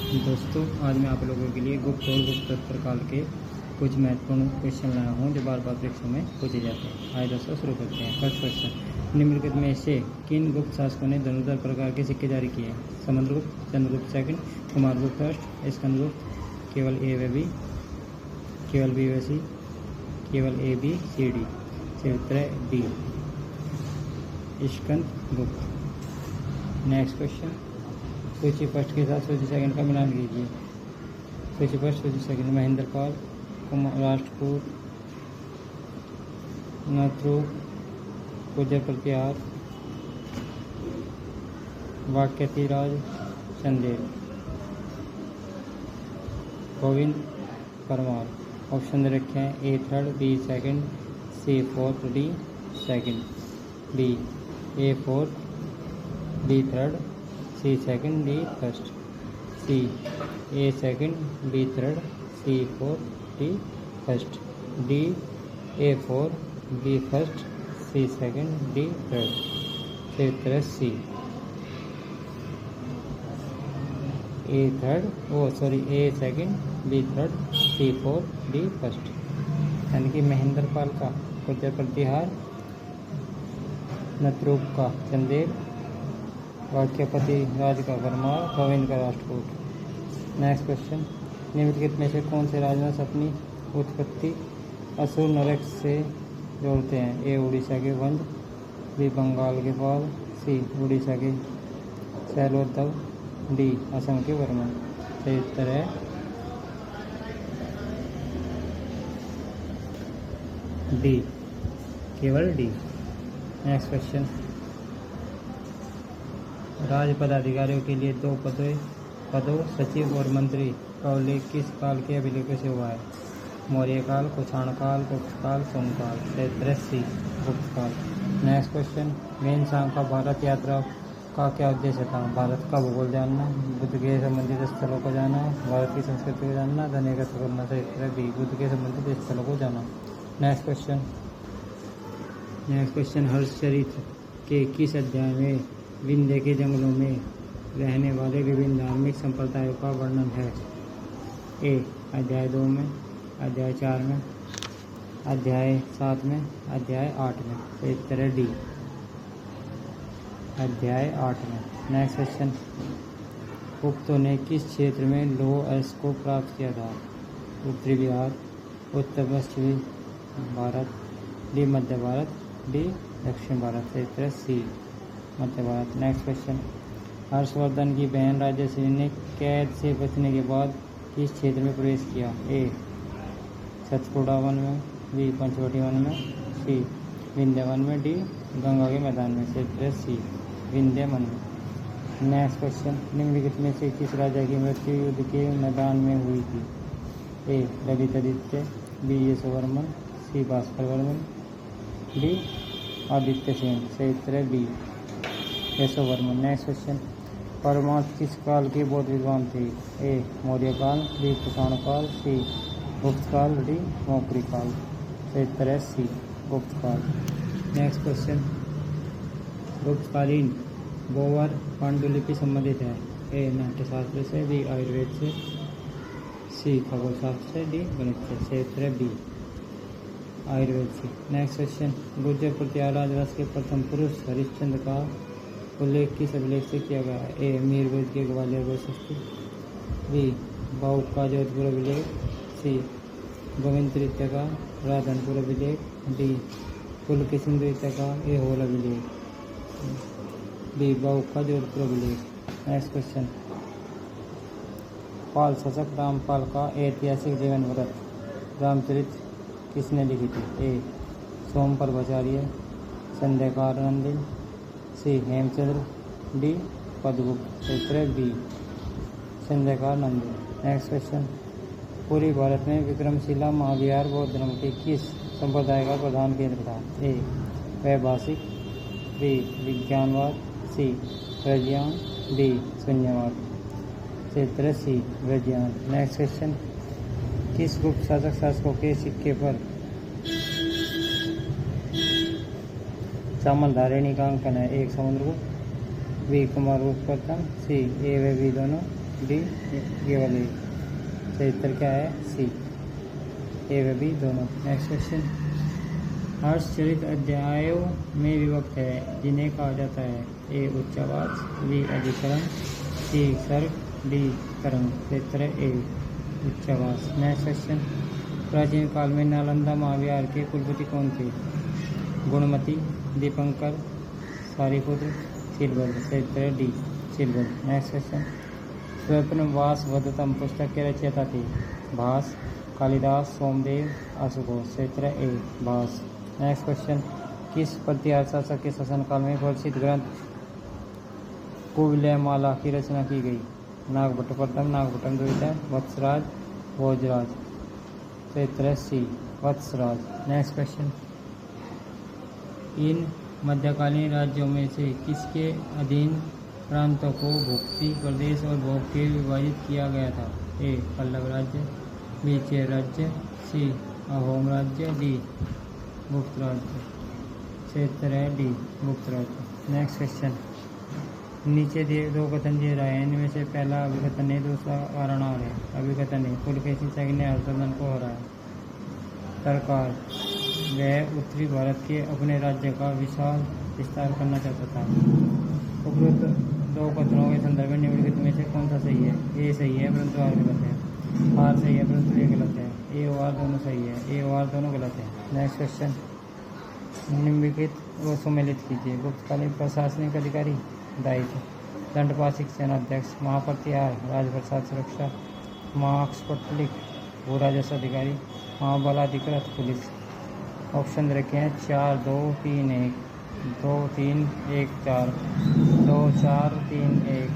दोस्तों, आज मैं आप लोगों के लिए गुप्त और गुप्तोत्तर काल के कुछ महत्वपूर्ण क्वेश्चन लाया हूँ जो बार बार परीक्षा में पूछे जाते हैं। आइए दोस्तों शुरू करते हैं। फर्स्ट क्वेश्चन, निम्नलिखित में से किन गुप्त शासकों ने धनुर्धर प्रकार के सिक्के जारी किए? समुद्रगुप्त, चंद्रगुप्त सेकंड, कुमारगुप्त फर्स्ट, स्कंदगुप्त, केवल ए व बी, केवल बी व सी, केवल ए बी सी डी। सही उत्तर है डी, स्कंदगुप्त। नेक्स्ट क्वेश्चन, सूची फर्स्ट के साथ सूची सेकंड का मिलान कीजिए। सूची फर्स्ट, सूची सेकंड, महेंद्र पाल, राष्ट्रकूट, नथरू, गुर्जर प्रतिहार, वाक्यतिराज, चंदेल, गोविंद परमार। ऑप्शन दे रखे हैं A third, B second, C fourth, D second. B A fourth, B third, C second, D first. C A second, B third, C fourth, D first. D A fourth, B first, C second, D third. सही उत्तर है C, A third A second, B third, C fourth, D first. यानी कि महेंद्र पाल का गुर्जर प्रतिहार, नथरूप का चंदेल, वाक्यपति राज का परमार, गोविंद का Rashtrakuta. Next question, निम्नलिखित में से कौन से राजवंश अपनी उत्पत्ति असुर नरक से जोड़ते हैं? ए उड़ीसा के वंश, बी बंगाल के पाल, सी उड़ीसा के शैलोद्धव, डी असम के वर्मन। सही उत्तर है डी, केवल डी। नेक्स्ट क्वेश्चन, राज्य पदाधिकारियों के लिए दो पदों सचिव और मंत्री का उल्लेख किस काल के अभिलेखों से हुआ है? मौर्य काल, कुषाण काल, गुप्त काल, सोम काल। सी गुप्त काल। नेक्स्ट क्वेश्चन, वेनसांग का भारत यात्रा का क्या उद्देश्य था? भारत का भूगोल जानना, बुद्ध के संबंधित स्थलों को जाना, भारत की संस्कृति को जानना, धन एकत्र करना। सही बी, बुद्ध के संबंधित स्थलों को जाना। नेक्स्ट क्वेश्चन, हर्षचरित्र के किस अध्याय में विंध्य के जंगलों में रहने वाले विभिन्न धार्मिक संप्रदायों का वर्णन है? ए अध्याय 2 में, अध्याय 4 में, अध्याय 7 में, अध्याय 8 में। तो उत्तर है डी, अध्याय 8 में। नेक्स्ट क्वेश्चन, गुप्तों ने किस क्षेत्र में लौह अयस्क को प्राप्त किया था? उत्तरी बिहार, उत्तर पश्चिमी भारत, डी मध्य भारत, डी दक्षिण भारत। से उत्तर सी, मध्य भारत। नेक्स्ट क्वेश्चन, हर्षवर्धन की बहन राजश्री ने कैद से बचने के बाद किस क्षेत्र में प्रवेश किया? ए सतपुड़ा वन में, बी पंचवटी वन में, सी विंध्य वन में, डी गंगा के मैदान में। से उत्तर सी, विंध्य वन में। नेक्स्ट क्वेश्चन, निम्नलिखित में से किस राजा की मृत्यु युद्ध के मैदान में हुई थी? ए ललितादित्य, बी यशोवर्मन, सी भास्कर वर्मन, डी आदित्य सेन। सही उत्तर है बी, यशोवर्मन। नेक्स्ट क्वेश्चन, परमार्थ किस काल के बौद्ध विद्वान थे? ए मौर्य काल, बी कुषाण काल, सी गुप्त काल, डी मौर्य काल। सही उत्तर है सी, गुप्त काल। नेक्स्ट क्वेश्चन, गुप्तकालीन बोवर पांडुलिपि संबंधित है? ए नाट्यशास्त्र से, बी आयुर्वेद से, सी खगोल शास्त्र से, डी गणित से। सही उत्तर है बी, आयुर्वेद से। नेक्स्ट क्वेश्चन, गुर्जर प्रतिहार राजवंश के प्रथम पुरुष हरिश्चंद्र का उल्लेख किस अभिलेख से किया गया है? ए मीरवेद के ग्वालियर वैशिष्टि, बी बाउक का जोधपुर अभिलेख, सी गोविंद तृतीय का राधनपुर अभिलेख, डी पुलकेशिन तृतीय का ऐहोल अभिलेख, बी बाउक का जोधपुर अभिलेख। नेक्स्ट क्वेश्चन, पाल शासक रामपाल का ऐतिहासिक जीवन वृत्त रामचरित किसने लिखी थी? ए सोमप्रभाचार्य, संध्याकार नंदिन, सी हेमचंद्र, डी पद्मगुप्त। उत्तर बी, संध्याकार नंदिन। नेक्स्ट क्वेश्चन, पूरी भारत में विक्रमशिला महाविहार बौद्ध धर्म के किस संप्रदाय का प्रधान केंद्र था? ए वैभाषिक, बी विज्ञानवाद, सी प्रज्ञान, डी शून्यवाद। क्षेत्र सी विज्ञान। नेक्स्ट क्वेश्चन, किस गुप्त शासकों के सिक्के पर चामलधारिणी का अंकन है? एक समुद्रगुप्त, बी कुमारगुप्त प्रथम, सी ए व बी दोनों, डी केवल ए। सही उत्तर क्या है? सी, ए व बी दोनों। नेक्स्ट क्वेश्चन, हर्षचरित अध्यायों में विभक्त है जिन्हें कहा जाता है? ए उच्चावाच, बी अधिकरण, सी सर्ग, डी तरंग। सही उत्तर है ए उच्चावाच। नेक्स्ट क्वेश्चन, प्राचीन काल में नालंदा महाविहार के कुलपति कौन थे? गुणमती, दीपंकर, सारिपुत्र, शीलभद्र। सही उत्तर है डी शीलभद्र। नेक्स्ट क्वेश्चन, स्वप्नवास वधतम पुस्तक के रचयिता थे? भास, कालिदास, सोमदेव, आशुतोष। सही उत्तर है ए भास। नेक्स्ट क्वेश्चन, किस प्रतिहार शासक के शासनकाल में प्रसिद्ध ग्रंथ कुवलयमाला की रचना की गई? नागभट्ट प्रथम, नागभट्ट द्वितीय, वत्सराज, भोजराज। सही उत्तर है सी वत्सराज। नेक्स्ट क्वेश्चन, इन मध्यकालीन राज्यों में से किसके अधीन प्रांतों को भुक्ति, प्रदेश और भोग के विभाजित किया गया था? ए पल्लव राज्य, बी चेर राज्य, सी अहोम राज्य, डी गुप्त राज्य। सही उत्तर है डी गुप्त राज्य। नेक्स्ट क्वेश्चन, नीचे दिए दो कथन दिए रहे हैं, इनमें से पहला अभिकथन है, दूसरा वारणार है। अभिकथन है, पुलकेशी शाही ने हर्षवर्धन को हराया। सरकार, वह उत्तरी भारत के अपने राज्य का विशाल विस्तार करना चाहता था। उपरोक्त दो कथनों के संदर्भ में निम्नलिखित में से कौन सा सही है? ए सही है परंतु आर गलत है, आर सही है परंतु ए गलत है, ए और आर दोनों सही है, ए और आर दोनों गलत है। नेक्स्ट क्वेश्चन, निम्नलिखित को सम्मिलित कीजिए। गुप्तकालीन प्रशासनिक अधिकारी दायित्व: दंडपाशिक सेनाध्यक्ष, महाप्रतिहार, राजप्रसाद सुरक्षा, महाक्षपटलिक, भू राजस्व अधिकारी, महाबलाधिकृत पुलिस। ऑप्शन रखे हैं 4 2 3 1, 2 3 1 4, 2 4 3 1,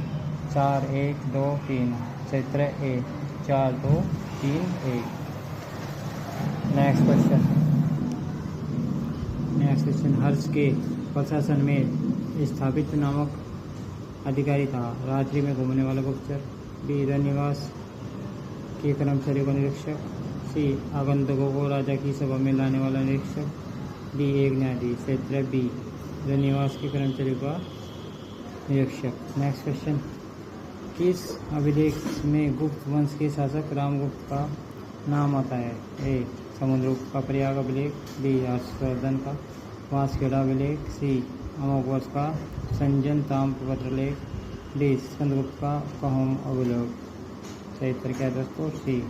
4 1 2 3। सही उत्तर है ए 4 2 3 1। नेक्स्ट क्वेश्चन, हर्ष के प्रशासन में स्थापित नामक अधिकारी था? रात्रि में घूमने वाला गुप्तचर, बी रनिवास के कर्मचारियों का निरीक्षक, सी आगंतुकों को राजा की सभा में लाने वाला निरीक्षक, डी एक न्यायाधीश। सही उत्तर है बी रनिवास के कर्मचारियों का निरीक्षक। नेक्स्ट क्वेश्चन, किस अभिलेख में गुप्त वंश के शासक रामगुप्त का नाम आता है? ए समुद्रगुप्त का प्रयाग अभिलेख, बी हर्षवर्धन का वांसखेड़ा अभिलेख, सी अमोघवर्ष का संजन ताम्रपत्र लेख, डी स्कंदगुप्त का कहोम अभिलेख। सही उत्तर क्या है दोस्तों? सी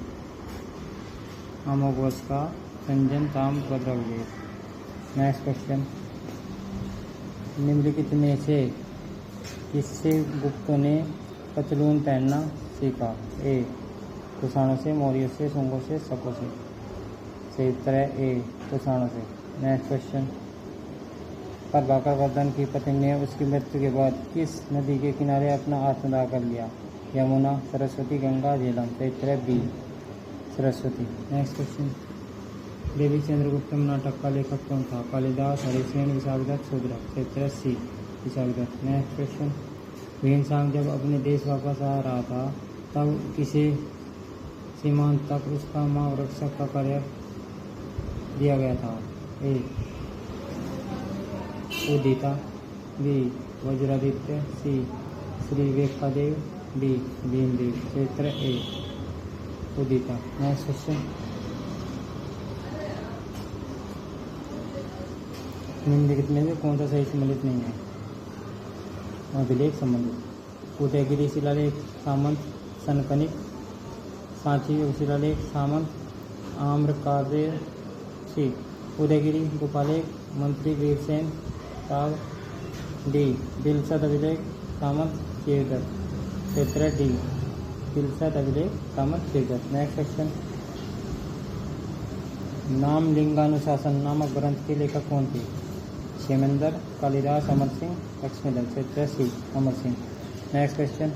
अमोघवर्ष का संजन ताम्रपत्र अभिलेख। नेक्स्ट क्वेश्चन, निम्नलिखित में से किससे गुप्तों ने पतलून पहनना सीखा? ए कुषाणों से, मौर्यों से, शुंगों से, शकों से। सही उत्तर है ए कुषाणों से। नेक्स्ट क्वेश्चन, प्रभाकर वर्धन की पत्नी ने उसकी मृत्यु के बाद किस नदी के किनारे अपना आत्मदाह कर लिया? यमुना, सरस्वती, गंगा, झेलम। सही उत्तर है बी सरस्वती। नेक्स्ट क्वेश्चन, देवी चंद्रगुप्तम नाटक का लेखक कौन था? कालिदास, हरिसेन, विशाखदत्त, शूद्रक। सही उत्तर है सी विशाखदत्त। नेक्स्ट क्वेश्चन, भीमसांग जब अपने देश वापस आ रहा था तब किसे सीमांत तक उसका मार्ग रक्षक का कार्य दिया गया था? ए उदिता, बी वज्रादित्य, सी श्री वेंकटेदेव, डी भीमदेव। सही उत्तर है ए उदिता। नेक्स्ट क्वेश्चन, निम्नलिखित में से कौन सा सही सम्मिलित नहीं है? अभिलेख संबंधित: उदयगिरी शिलालेख सामंत सनकनिक, सांची शिलालेख सामंत आम्रकार्य, सी उदयगिरी गोपालेख मंत्री वीरसेन साव, डी दिलसद अभिलेख सामंत चेरदत्त। क्षेत्र डी दिलसद अभिलेख सामंत चेरदत्त। नेक्स्ट क्वेश्चन, नामलिंगानुशासन नामक ग्रंथ के लेखक कौन थे? क्षेमेंद्र, कालिदास, अमर सिंह, लक्ष्मीधर। क्षेत्र सी अमर सिंह। नेक्स्ट क्वेश्चन,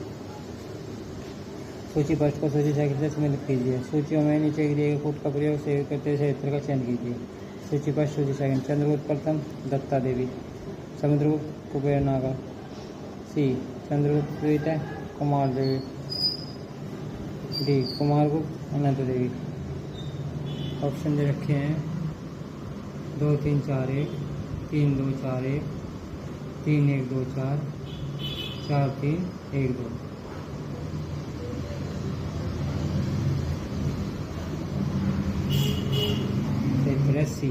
सूची पृष्ठ को सूची साइकिल से सम्मिलित कीजिए। सूचियों में नीचे दिए गए कूट का प्रयोग से करते क्षेत्र का चयन कीजिए। सूची पृष्ठ सूची साइकिल: चंद्रगुप्त प्रथम, दत्ता देवी, समुद्रगुप्त, कुबेर नागा, सी चंद्रगुप्त द्वितीय, कुमार देवी, डी कुमारगुप्त, अनंत देवी। ऑप्शन दे रखे हैं 2 3 4 1, 3 2 4 1, 3 1 2 4, 4 3 1 2। सी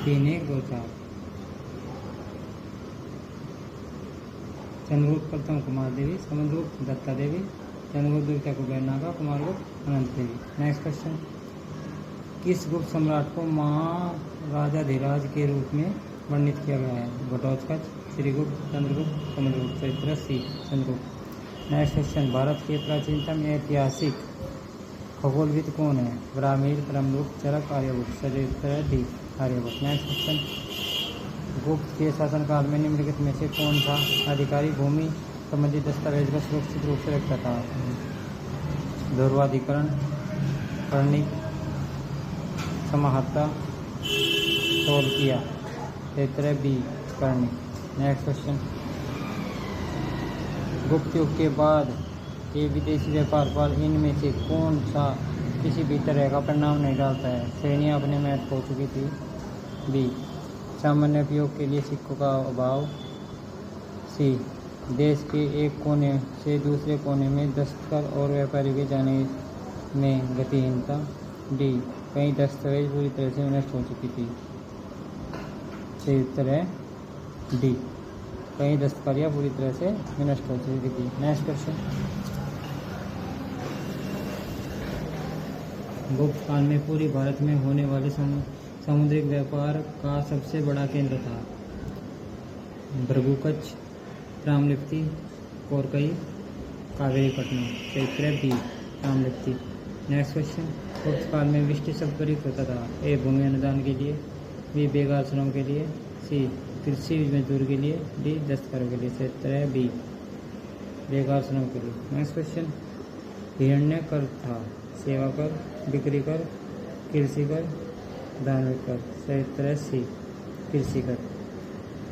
3124। चंद्रगुप्त प्रथम कुमार देवी, समुद्रगुप्त दत्ता देवी, चंद्रगुप्त द्वितीय कुबेर नागा, कुमारगुप्त अनंत देवी। नेक्स्ट क्वेश्चन, किस गुप्त सम्राट को महाराजाधिराज के रूप में वर्णित किया गया है? घटोत्कच, श्रीगुप्त, चंद्रगुप्त, समुद्रगुप्त। सही उत्तर C Chandragupta. Next question, Bharat के प्राचीनतम ऐतिहासिक खगोलविद कौन है? ब्राह्मीण, ब्रह्मगुप्त, चरक, आर्यभट्ट। सही उत्तर डी आर्यभट्ट। नेक्स्ट क्वेश्चन, गुप्त के शासनकाल में निम्नलिखित में से कौन सा अधिकारी भूमि संबंधी दस्तावेज को सुरक्षित रूप से रखता था? ध्रुवाधिकरण, कर्णिक, समाहर्ता, तौलकिया। क्षेत्र बी कर्णिक। नेक्स्ट क्वेश्चन, गुप्त युग के बाद के विदेशी व्यापार पर इनमें से कौन सा किसी भी तरह का परिणाम नहीं डालता है? श्रेणियाँ अपने महत्व हो चुकी थी। बी सामान्य उपयोग के लिए सिक्कों का अभाव। सी देश के एक कोने से दूसरे कोने में दस्तखत और व्यापारी के जाने में गतिहीनता। डी कई दस्तावेज पूरी तरह से नष्ट हो चुकी थी। सही उत्तर है डी कई दस्तकारियाँ पूरी तरह से नष्ट हो चुकी थी। नेक्स्ट क्वेश्चन, गुप्त काल में पूरी भारत में होने वाले सामुद्रिक व्यापार का सबसे बड़ा केंद्र था? भृगुकुच, रामलिप्ति, कोरकई, कावेरीपट्टनम। सही उत्तर बी रामलिप्ति। नेक्स्ट क्वेश्चन, गुप्त काल में विष्टि शब्द प्रयुक्त होता था? ए भूमि अनुदान के लिए, बी बेगार श्रम के लिए, सी कृषि मजदूर के लिए, डी दस्तकारों के लिए। सही उत्तर है बी बेगार श्रम के लिए। नेक्स्ट क्वेश्चन, हिरण्य कर था? सेवा कर, बिक्री कर, कृषि कर, धार्मिक कर। सही उत्तर है सी कृषि कर।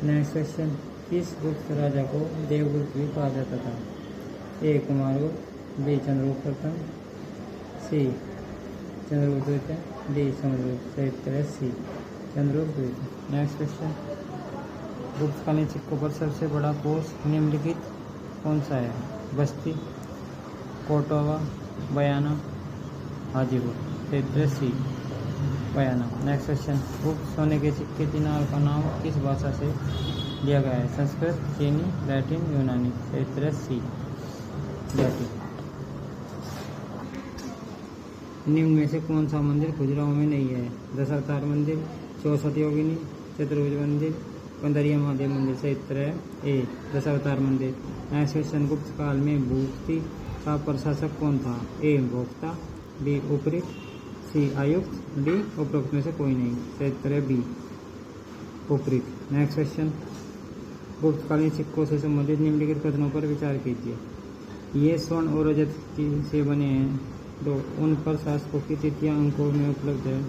नेक्स्ट क्वेश्चन, किस गुप्त राजा को देवगुप्त भी कहा जाता था? ए कुमारगुप्त, बी चंद्रगुप्त प्रथम, सी चंद्रगुप्त द्वितीय, डी समुद्रगुप्त। सही उत्तर है सी चंद्रगुप्त द्वितीय। नेक्स्ट क्वेश्चन, गुप्तकालीन सिक्कों पर सबसे बड़ा कोष निम्नलिखित कौन सा है? बस्ती, कोटवा, बयाना, हाजीपुर। सही उत्तर सी बयाना। नेक्स्ट क्वेश्चन, गुप्त सोने के सिक्के दिनार का नाम किस भाषा से लिया गया है? संस्कृत, चीनी, लैटिन, यूनानी। सही उत्तर सी लैटिन। निम्न में से कौन सा मंदिर खजुराहो में नहीं है? दशावतार मंदिर, चौसठ योगिनी, चतुर्भुज मंदिर, कंदरिया महादेव मंदिर। सही उत्तर है ए दशावतार मंदिर। नेक्स्ट क्वेश्चन, गुप्त काल में भूपति का प्रशासक कौन था? ए भोक्ता, बी उपरिक्त, सी आयुक्त, डी उपरोक्त में से कोई नहीं। सही उत्तर है बी उपरिक्त। नेक्स्ट क्वेश्चन, गुप्तकालीन सिक्कों से संबंधित निम्नलिखित कथनों पर विचार कीजिए। ये स्वर्ण और रजत से बने हैं, तो उन पर शासकों की तृतीय अंकों में उपलब्ध है।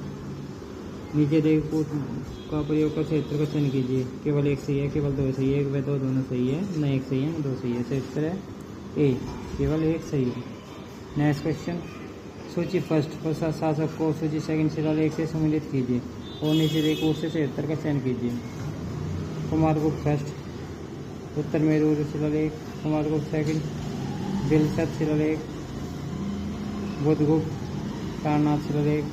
नीचे दिए का प्रयोग कर क्षेत्र का चयन कीजिए। केवल एक सही है, केवल दो सही है, एक व दो दोनों सही है, न एक सही है न दो सही है। सही उत्तर है ए केवल एक सही है। नेक्स्ट क्वेश्चन, सूची फर्स्ट पर शासक को सूची सेकंड शिलालेख से सम्मिलित कीजिए और नीचे दिए कोष से 73 का चयन कीजिए। कुमारगुप्त फर्स्ट, उत्तर मेरूर शिलालेख, कुमारगुप्त सेकंड, बिलसत शिलालेख, बुधगुप्त, सारनाथ शिलालेख,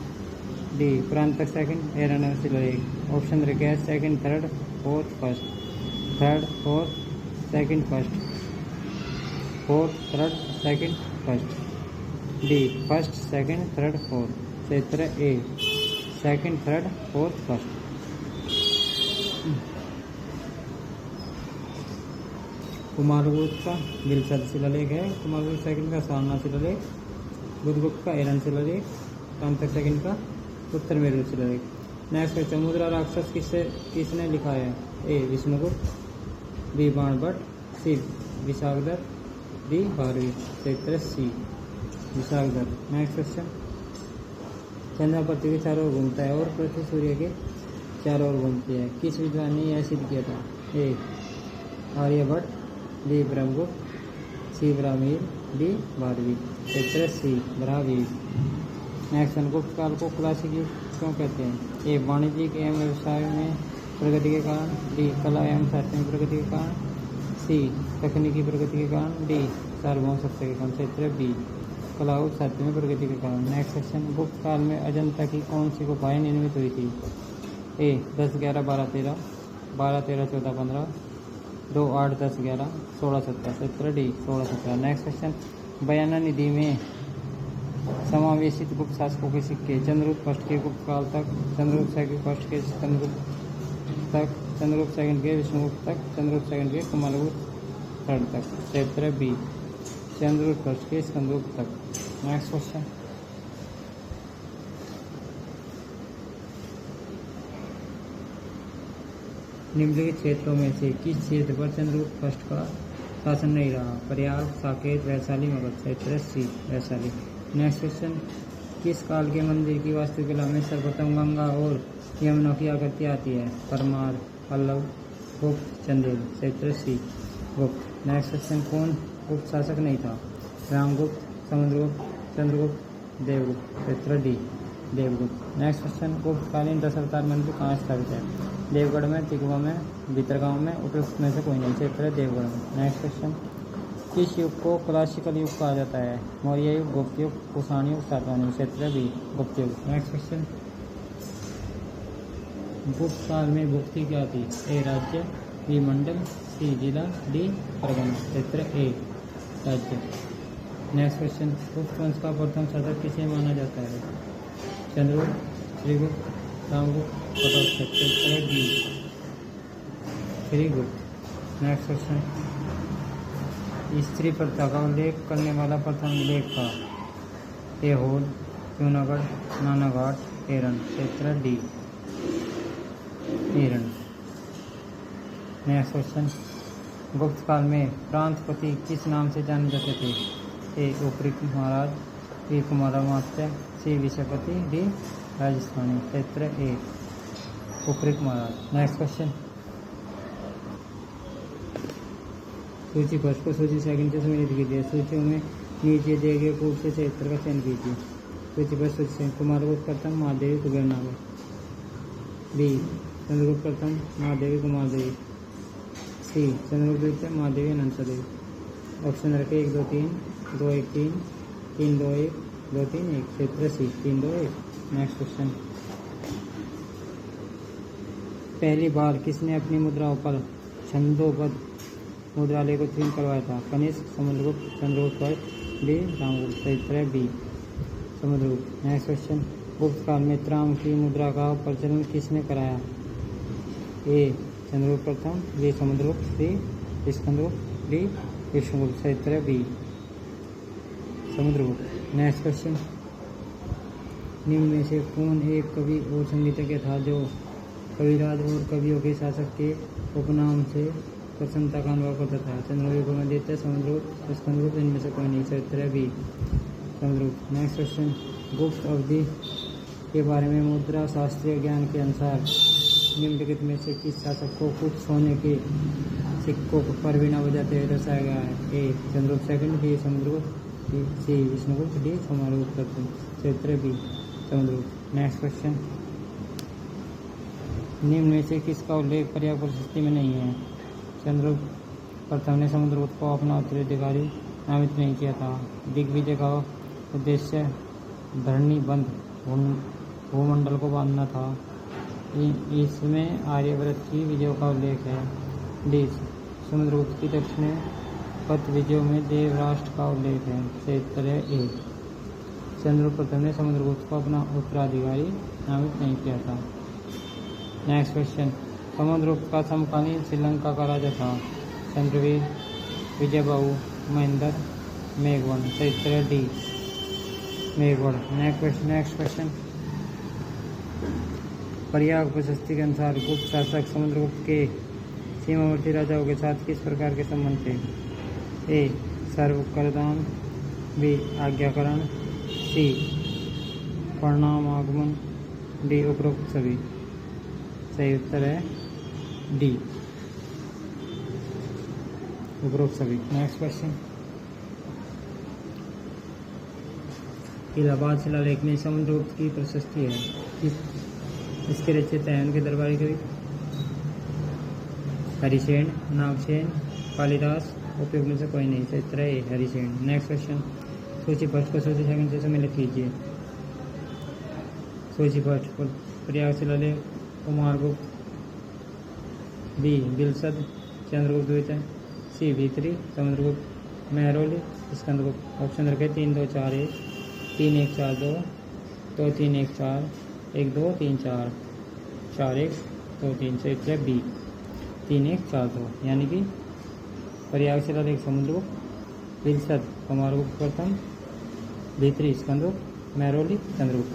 डी प्रांतक सेकंड, एरानगर शिलालेख। ऑप्शन रखे second, third, fourth, first. Third, fourth, second, first. Fourth, third, second, first. D first, second, third, fourth. सही उत्तर A second, third, fourth, first. Kumaragupta का बिलसत शिलालेख है, कुमारगुप्त सेकंड का सारनाथ शिलालेख, बुधगुप्त का एरन शिलालेख, प्रांतक सेकंड का उत्तर मेरूर शिलालेख। नेक्स्ट क्वेश्चन, मुद्रा राक्षस किसने लिखा है? ए विष्णुगुप्त, बी बाणभट्ट, सी विशाखदत्त, डी भारवी। सही उत्तर सी विशाखदत्त। नेक्स्ट क्वेश्चन, चंद्रमा पृथ्वी के चारों ओर घूमता है और पृथ्वी सूर्य के चारों ओर घूमती है। किस विद्वान ने यह सिद्ध किया था? ए आर्यभट्ट, बी ब्रह्मगुप्त, सी ब्राह्मीण, डी भारवी। सही उत्तर सी ब्राह्मीण। नेक्स्ट, गुप्त काल को क्लासिक युग क्यों कहते हैं? ए वाणिज्यिक एवं व्यवसाय में प्रगति के कारण, डी कला एवं साहित्य में प्रगति के कारण, सी तकनीकी प्रगति के कारण, डी सार्वभौम सत्ता के कारण। सही उत्तर बी कला और साहित्य में प्रगति के कारण। नेक्स्ट क्वेश्चन, गुप्त काल में अजंता की कौन सी गुफाएं निर्मित हुई थी? ए 10 11 12 13 12 13 14 15 2 8 10 11 16 17 17 डी 16 17। नेक्स्ट क्वेश्चन, बयाना निधि में समावेशित गुप्त शासकों के सिक्के चंद्रगुप्त फर्स्ट के गुप्त काल तक, चंद्रगुप्त सेकंड फर्स्ट के चंद्रगुप्त तक, चंद्रगुप्त सेकंड के विष्णुगुप्त तक, चंद्रगुप्त सेकंड के कुमारगुप्त थर्ड तक। 17 बी चंद्रगुप्त फर्स्ट के स्कंदगुप्त तक। नेक्स्ट क्वेश्चन, निम्नलिखित क्षेत्रों में से किस क्षेत्र पर चंद्रगुप्त फर्स्ट का शासन नहीं रहा? प्रयाग, साकेत, वैशाली, मगध। 17 सी वैशाली। नेक्स्ट क्वेश्चन, किस काल के मंदिर की वास्तुकला में सर्वप्रथम गंगा और यमुना की आकृति आती है? परमार, पल्लव, गुप्त, चंदेल। 17 सी गुप्त। नेक्स्ट क्वेश्चन, कौन गुप्त शासक नहीं था? Ramagupta, Samudragupta, Chandragupta, Devagupta. 17 D Devagupta. Next question, गुप्तकालीन 10 अवतार मंदिर कहाँ स्थापित है? देवगढ़ में, तिगवा में, भीतरगांव में, उपयुक्त में से कोई नहीं। 17 देवगढ़ में। नेक्स्ट क्वेश्चन, किस युग को क्लासिकल युग कहा जाता है? मौर्य युग, गुप्त युग, कुषाण युग, सातवाहन युग। 17 बी गुप्त युग। नेक्स्ट क्वेश्चन, गुप्त काल में गुप्ती क्या थी? ए राज्य, बी मंडल, सी जिला, डी परगना। 17 ए राज्य। नेक्स्ट क्वेश्चन, गुप्त वंश का प्रथम शासक किसे माना जाता है? Chandragupta, Srigupta, Ramagupta, Ghatotkacha. 17 D Srigupta. Next question, स्त्री प्रथा का उल्लेख करने वाला प्रथम लेख था? Aihole, Junagadh, Nanaghat, Eran. 17 D Eran. Next question, Gupta काल में प्रांतपति किस नाम से जाने जाते थे? ए उपरिक महाराज, बी कुमारामात्य, सी विषयपति, डी राजस्थानी। 17 ए उपरिक महाराज। नेक्स्ट क्वेश्चन, सूची फर्स्ट को सूची सेकंड से सम्मिलित कीजिए। सूचियों में नीचे दिए गए पूर्व से 76 का चयन कीजिए। सूची फर्स्ट, सूची सेकंड, कुमारगुप्त प्रथम, महादेवी, कुबेर नागर। बी चंद्रगुप्त प्रथम, महादेवी, कुमार देवी। सी चंद्रगुप्त द्वितीय, महादेवी, अनंता देवी। ऑप्शन रखे 1 2 3 2 1 3 3 2 1 2 3 1। 17 सी 3 2 1। नेक्स्ट क्वेश्चन, पहली बार किसने अपनी मुद्राओं पर छंदोबद्ध मुद्रालय को चिन्ह करवाया था? Kanishka, Samudragupta, Chandragupta first, B Ramagupta. 17 B Samudragupta. Next question, Gupta काल में त्राम की मुद्रा का प्रचलन किसने कराया? ए चंद्रगुप्त प्रथम, B Samudragupta, C Skandagupta, D Vishnugupta. 17 B Samudragupta. Next question, निम्न में से कौन एक कवि और संगीतज्ञ था जो कविराज और कवियों के शासक के उपनाम से प्रसन्नता का अनुभव करता था? चंद्रगुप्त, विक्रमादित्य, समुद्रगुप्त, स्कंदगुप्त। इनमें से कोई नहीं। 17 बी समुद्रगुप्त। नेक्स्ट क्वेश्चन, गुप्त अवधि के बारे में मुद्रा शास्त्रीय ज्ञान के अनुसार निम्नलिखित में से किस शासक को कुछ सोने के सिक्कों पर वीणा बजाते हुए दर्शाया गया है? ए चंद्रगुप्त सेकंड, बी समुद्रगुप्त, सी विष्णुगुप्त, डी कुमारगुप्त प्रथम। 17 बी समुद्रगुप्त। नेक्स्ट क्वेश्चन, निम्न में से किसका उल्लेख पर्याप्त प्रशस्ति में नहीं है? चंद्रगुप्त प्रथम ने समुद्रगुप्त को अपना उत्तराधिकारी नामित नहीं किया था। दिग्विजय का उद्देश्य धरणी बंद भूमंडल को बांधना था। इसमें आर्यव्रत की विजयों का उल्लेख है। डी समुद्रगुप्त की दक्षिण पथ विजयों में देवराष्ट्र का उल्लेख है। 17 ए चंद्रगुप्त प्रथम ने समुद्रगुप्त को अपना उत्तराधिकारी नामित नहीं किया था। नेक्स्ट क्वेश्चन, समुद्रगुप्त का समकालीन श्रीलंका का राजा था? चंद्रवीर, विजयबाहु, महेंद्र, मेघवन। 17 डी मेघवन। नेक्स्ट क्वेश्चन, प्रयाग प्रशस्ति के अनुसार गुप्त शासक समुद्रगुप्त के सीमावर्ती राजाओं के साथ किस प्रकार के संबंध थे? ए सर्वकरदान, बी आज्ञाकरण, सी प्रणाम आगमन, डी उपरोक्त सभी। सही उत्तर है डी उपरोक्त सभी। नेक्स्ट क्वेश्चन, इलाहाबाद शिलालेख में समुद्रगुप्त की प्रशस्ति है। इसके रचयिता हैं उनके दरबारी कवि हरिसेन, नागसेन, कालिदास। उपयोग में से कोई नहीं। 17 ए हरिसेन। नेक्स्ट क्वेश्चन, सूची फर्स्ट को सूची सेकंड से सम्मिलित कीजिए। सूची फर्स्ट, प्रयाग शिलालेख कुमारगुप्त, बी बिलसद चंद्रगुप्त द्वितीय, सी भीतरी समुद्रगुप्त मेहरौली स्कंदगुप्त। ऑप्शन रखे 3 2 4 1, 3 1 4 2, 2 3 1 4, 1 2 3 4, 4 1 2 3। से उत्तर बी 3 1 4 2, यानी कि प्रयाग शिलालेख समुद्रगुप्त, बिलसद कुमारगुप्त प्रथम, भीतरी स्कंदगुप्त, मेहरौली चंद्रगुप्त।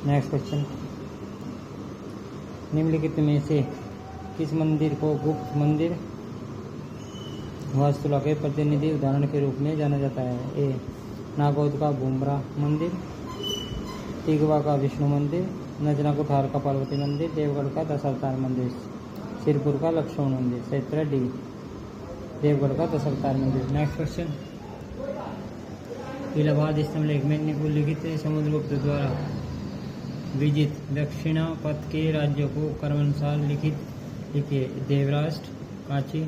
नेक्स्ट क्वेश्चन, निम्नलिखित में से किस मंदिर को गुप्त मंदिर वास्तुकला के प्रतिनिधि उदाहरण के रूप में जाना जाता है? ए नागौद का बुमरा मंदिर, तिगवा का विष्णु मंदिर, नजना कुठार का पार्वती मंदिर, देवगढ़ का दशावतार मंदिर, सिरपुर का लक्ष्मण मंदिर। क्षेत्र डी देवगढ़ का दशावतार मंदिर। नेक्स्ट क्वेश्चन, इलाहाबाद स्तंभ लेख में उल्लिखित समुद्रगुप्त द्वारा विजित दक्षिणा पथ के राज्यों को क्रमानुसार लिखिए। देवराष्ट्र, कांची,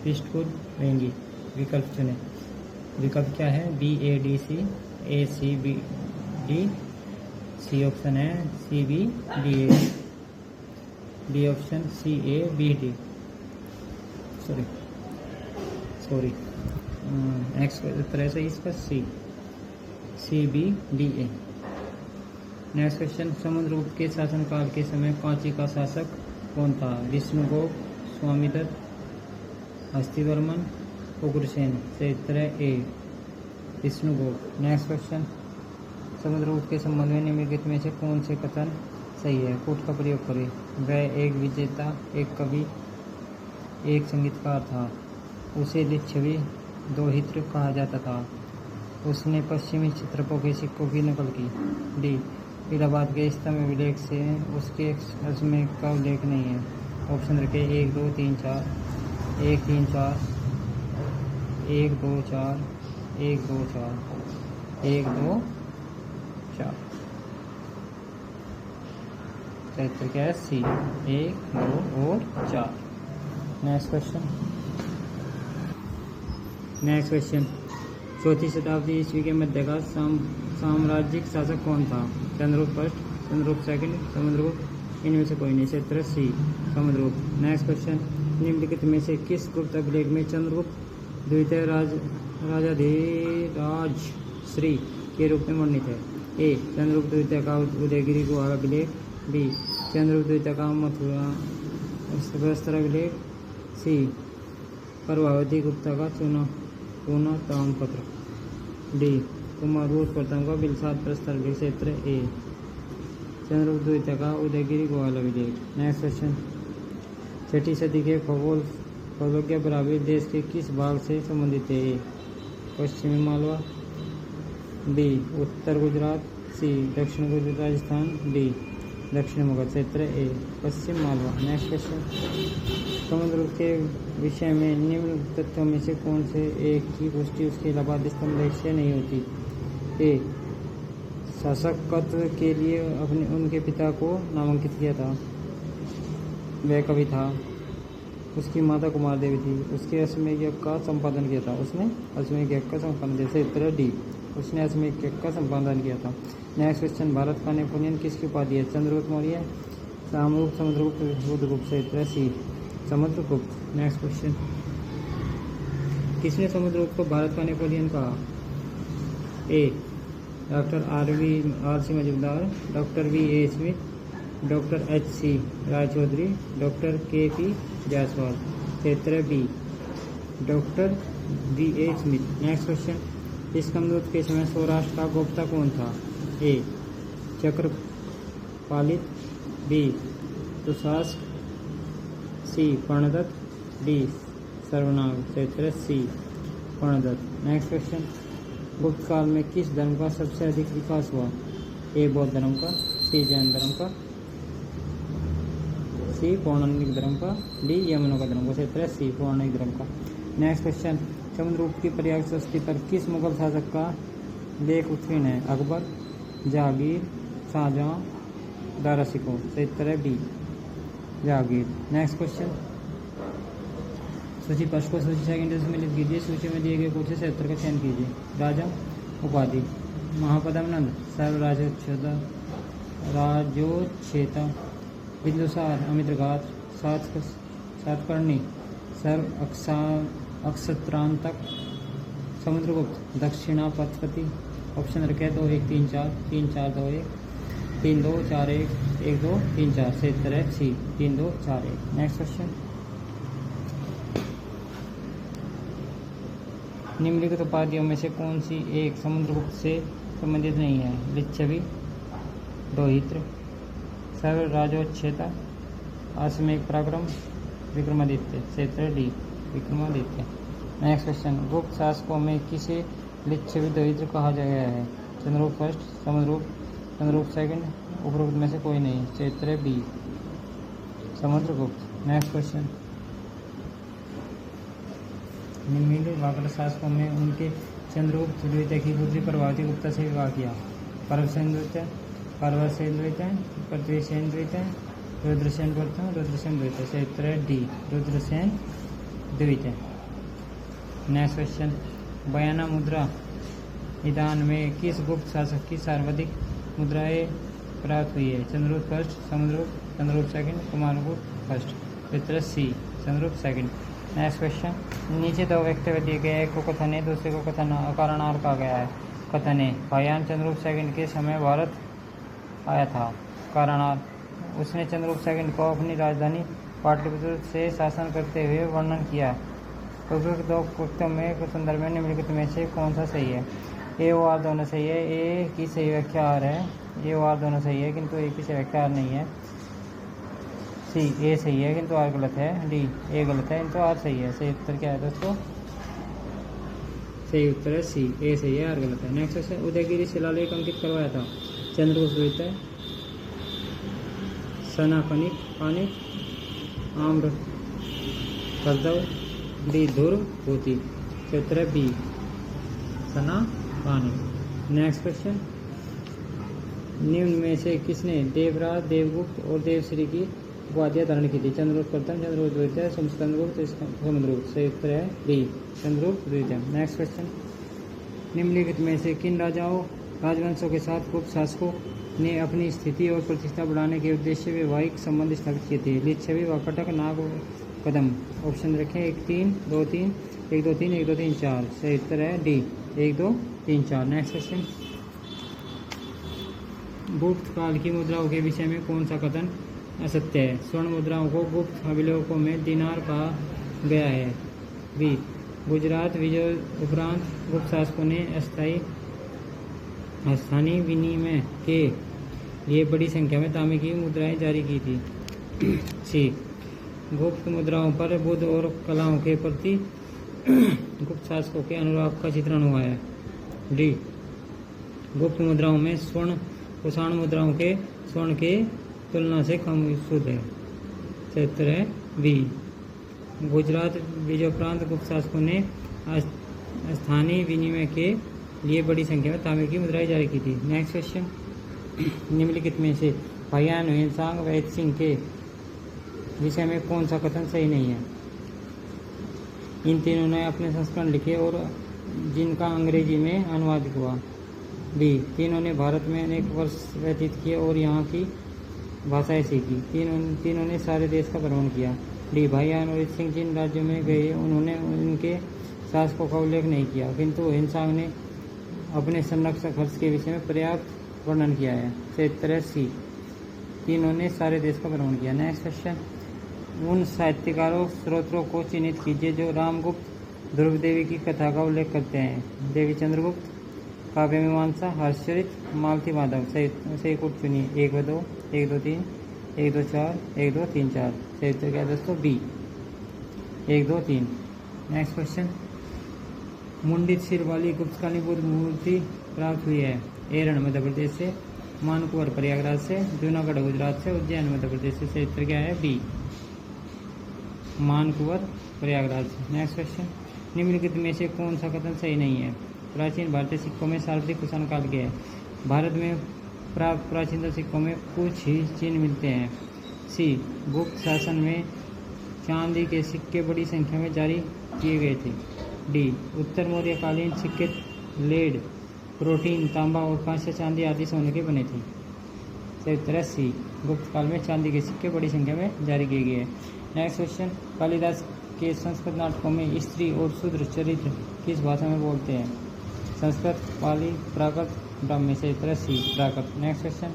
पृष्ठपुर, वेंगी। विकल्प चुने। विकल्प क्या है? B A D C, A C B D, C option है, C B D A, D option C A B D. Sorry next तरह से इसका C B D A. Next question, Samudragupta के शासनकाल के समय कांची का शासक कौन था? विष्णुगुप्त, स्वामीदत्त, हस्तिवर्मन, उग्रसेन। से उत्तर है ए विष्णुगुप्त। नेक्स्ट क्वेश्चन, समुद्रगुप्त के संबंध में निम्नलिखित में से कौन से कथन सही है? कूट का प्रयोग करें। वह एक विजेता, एक कवि, एक संगीतकार था। उसे लिच्छवी दोहित्र कहा जाता था। उसने पश्चिमी क्षेत्रपों के सिक्कों की नकल की। डी इलाहाबाद के स्तंभ विलेख से उसके अश्वमेध का उल्लेख नहीं है। ऑप्शन रखे 1 2 3 4, 1 3 4, 1 2 4, 1 2 4, 1 2 4। उत्तर क्या है? सी 1 2 और 4। नेक्स्ट क्वेश्चन, चौथी शताब्दी ईस्वी के मध्य का साम्राज्यिक शासक कौन था? Chandragupta first, Chandragupta second, Samudragupta. इनमें से कोई नहीं। क्षेत्र सी समुद्रगुप्त। नेक्स्ट क्वेश्चन, निम्नलिखित में से किस गुप्त अभिलेख में चंद्रगुप्त द्वितीय राजाधिराज श्री के रूप में वर्णित है? ए चंद्रगुप्त द्वितीय का उदयगिरी गुहा अभिलेख, बी चंद्रगुप्त द्वितीय का मथुरा वस्त्र अभिलेख, सी प्रभावती गुप्ता का पूना ताम्रपत्र, डी कुमारगुप्त प्रथम का बिलसाद प्रस्तर अभिलेख। क्षेत्र ए चंद्रगुप्त द्वितीय का उदयगिरी गुहा अभिलेख। नेक्स्ट क्वेश्चन, छठी सदी के खगोलज्ञ बराबरी देश के किस भाग से संबंधित है? ए पश्चिमी मालवा, बी उत्तर गुजरात, सी दक्षिण गुजरात राजस्थान, डी दक्षिण मगध। क्षेत्र ए पश्चिम मालवा। नेक्स्ट क्वेश्चन, समुद्रगुप्त के विषय में निम्न तथ्यों में से कौन से एक की पुष्टि उसके इलाहाबाद स्तंभ लेख से नहीं होती? ए शासकत्व के लिए उनके पिता को नामांकित किया था, वह कवि था। उसकी माता कुमार देवी थी। उसके अश्वमेध यज्ञ का संपादन किया था। उसने अश्वमेध यज्ञ का संपादन किया। क्षेत्र डी उसने अश्वमेध यज्ञ का संपादन किया था। नेक्स्ट क्वेश्चन, भारत का नेपोलियन किसकी उपाधि है? चंद्रगुप्त मौर्य, सामरूप, समुद्रगुप्त, बुद्धगुप्त। क्षेत्र सी समुद्रगुप्त। नेक्स्ट क्वेश्चन, किसने समुद्रगुप्त को भारत का नेपोलियन कहा? A doctor R C Majumdar, doctor V A Smith, doctor H C Raychaudhuri, doctor K P Jayaswal. क्षेत्र B doctor V A Smith. Next question, Skandagupta के समय सौराष्ट्र का गोप्ता कौन था? A Chakrapalita, B Tushasp, C Parnadatta, D Sarvanaga. क्षेत्र C Parnadatta. Next question, Gupta काल में किस धर्म का सबसे अधिक विकास हुआ? ए बौद्ध धर्म का, सी जैन धर्म का, सी पौराणिक धर्म का, डी यमनों का धर्म का। क्षेत्र सी पौराणिक धर्म का। नेक्स्ट क्वेश्चन, समुद्रगुप्त की प्रयाग सृष्टि पर किस मुगल शासक का लेख उत्कीर्ण है? अकबर, जहांगीर, शाहजहां, दारा सिकोह। क्षेत्र है बी जहांगीर। नेक्स्ट क्वेश्चन, सूची फर्स्ट को सूची सेकंड में लिख दीजिए। सूची में दिए गए कुछ से क्षेत्र का चयन कीजिए। राजा उपाधि, महापद्मनंद, सर्वराज्योत्सव, राजोच्छेता, बिंदुसार, अमित्रघात, सातकर्णी, सर्व अक्षत्रांतक, समुद्रगुप्त, दक्षिणापथपति। ऑप्शन रखे 2 1 3 4 3 4 2 1 3 2 4 1 1 2 3 4। सही उत्तर है सी 3 2 4 1। नेक्स्ट क्वेश्चन, निम्नलिखित उपाधियों में से कौन सी एक समुद्रगुप्त से संबंधित नहीं है? लिच्छवी, दोहित्र, सर्व राजोच्छेता, अश्वमेध पराक्रम, विक्रमादित्य। सही उत्तर है D Vikramaditya. Next question, Gupta शासकों में किसे लिच्छवी दोहित्र कहा गया है? चंद्रगुप्त फर्स्ट, चंद्रगुप्त सेकंड, उपरोक्त में से कोई नहीं। सही उत्तर है बी समुद्रगुप्त। नेक्स्ट क्वेश्चन, निम्नलिखित वाकड़ शासकों में उनके चंद्रगुप्त द्वितीय की पुत्री प्रभावती गुप्ता से विवाह किया? पर्वसेन द्वितीय, पर्वतसेन द्वितीय, पृथ्वीसेन द्वितीय, रुद्रसेन प्रथम, रुद्रसेन द्वितीय। सही उत्तर है डी रुद्रसेन द्वितीय। नेक्स्ट क्वेश्चन, बयाना मुद्रा निदान में किस गुप्त शासक की सर्वाधिक मुद्राएं प्राप्त हुई है? Chandragupta first, Chandragupta second, Kumaragupta first. उत्तर C Chandragupta second. Next question, नीचे 2 वक्तव्य दिए गए, एक को कथन है, दूसरे को कथन अकारणार्थ कहा गया है। कथन है, भायान चंद्रगुप्त सेकंड के समय भारत आया था। कारणार्थ, उसने चंद्रगुप्त सेकंड को अपनी राजधानी पाटलिपुत्र से शासन करते हुए वर्णन किया। उपरोक्त 2 वक्तव्यों में संदर्भ में निम्नलिखित में से कौन सा सही है? ए ओ आर दोनों सही है, ए की सही व्याख्या आर है, ए ओ आर दोनों सही है किंतु ए की सही व्याख्या आर नहीं है। सी ए सही है किंतु आर गलत है। डी ए गलत है किंतु आर सही है। सही उत्तर क्या है दोस्तों? सही उत्तर है सी ए सही है आर गलत है। नेक्स्ट क्वेश्चन, उदयगिरी शिलालेख अंकित करवाया था? चंद्रगुप्त द्वितीय, सनाफनिक पानिक, आम्र कर्दव, डी धुर होती। उत्तर है बी सनाफनिक। नेक्स्ट क्वेश्चन, निम्न में से किसने देवराज, देवगुप्त और देवश्री की उपाधियां धारण की थी? चंद्रगुप्त प्रथम, चंद्रगुप्त द्वितीय, चंद्रगुप्त, समुद्रगुप्त। सही उत्तर है डी चंद्रगुप्त द्वितीय। नेक्स्ट क्वेश्चन, निम्नलिखित में से किन राजाओं राजवंशों के साथ गुप्त शासकों ने अपनी स्थिति और प्रतिष्ठा बढ़ाने के उद्देश्य से वैवाहिक संबंध स्थापित किए थे? लिच्छवी, वाकटक, नाग, कदम। ऑप्शन रखें 1 3 2 3 1 2 3 1 2 3 4। सही उत्तर है डी 1 2 3 4। नेक्स्ट क्वेश्चन, गुप्त काल की मुद्राओं के विषय में कौन सा कथन असत्य है? स्वर्ण मुद्राओं को गुप्त अभिलेखों में दिनार कहा गया है। बी, गुजरात विजय उपरांत गुप्त शासकों ने स्थानीय विनिमय के लिए बड़ी संख्या में तांबे की मुद्राएं जारी की थी। सी, गुप्त मुद्राओं पर बुद्ध और कलाओं के प्रति गुप्त शासकों के अनुराग का चित्रण हुआ है। डी, गुप्त मुद्राओं में स्वर्ण कुषाण मुद्राओं के स्वर्ण के तुलना से कम शुद्ध है। उत्तर है बी, गुजरात विजयोपरांत गुप्त शासकों ने स्थानीय विनिमय के लिए बड़ी संख्या में तांबे की मुद्राएं जारी की थी। नेक्स्ट क्वेश्चन, निम्नलिखित में से भायान हुएनसांग वैद सिंह के विषय में कौन सा कथन सही नहीं है? इन तीनों ने अपने संस्करण लिखे और जिनका अंग्रेजी में अनुवाद हुआ। बी, तीनों ने भारत में अनेक वर्ष व्यतीत किए और यहाँ की भाषाएं सीखी। तीनों ने सारे देश का भ्रमण किया। डी, भायान और सिंह जिन राज्यों में गए उन्होंने उनके शासकों का उल्लेख नहीं किया, किंतु हिंसांग ने अपने संरक्षक हर्ष के विषय में पर्याप्त वर्णन किया है। सही उत्तर है सी, तीनों ने सारे देश का भ्रमण किया। नेक्स्ट क्वेश्चन, उन साहित्यकारों स्रोतों को चिन्हित कीजिए जो रामगुप्त ध्रुव देवी की कथा का उल्लेख करते हैं। देवी चंद्रगुप्त, काव्य मीमांसा, हर्षचरित, मालती माधव। सही कोट चुनिए 1 2 1 2 3 1 2 4 1 2 3 4। सही उत्तर क्या है दोस्तों? बी 1 2 3। नेक्स्ट क्वेश्चन, मुंडित सिर वाली गुप्तकालीन बुद्ध मूर्ति प्राप्त हुई है? एरण मध्य प्रदेश से, मानकुवर प्रयागराज से, जूनागढ़ गुजरात से, उज्जैन मध्य प्रदेश से। सही उत्तर क्या है? बी मानकुवर प्रयागराज। नेक्स्ट क्वेश्चन, निम्नलिखित में से कौन सा कथन सही नहीं है? प्राचीन भारतीय सिक्कों में सर्वाधिक कुषाण काल के है। भारत में प्राप्त प्राचीनतम सिक्कों में कुछ ही चिन्ह मिलते हैं। सी, गुप्त शासन में चांदी के सिक्के बड़ी संख्या में जारी किए गए थे। डी, उत्तर मौर्यकालीन सिक्के लेड, प्रोटीन, तांबा और कांस्य, चांदी आदि सोने के बने थे। सही उत्तर है सी। गुप्त काल में चांदी के सिक्के बड़ी संख्या में जारी किए गए। नेक्स्ट क्वेश्चन, कालिदास के संस्कृत नाटकों में स्त्री और शूद्र चरित्र किस भाषा में बोलते हैं? संस्कृत, पाली, प्राकृत, ब्राह्मी। सही उत्तर है सी प्राकृत। नेक्स्ट क्वेश्चन,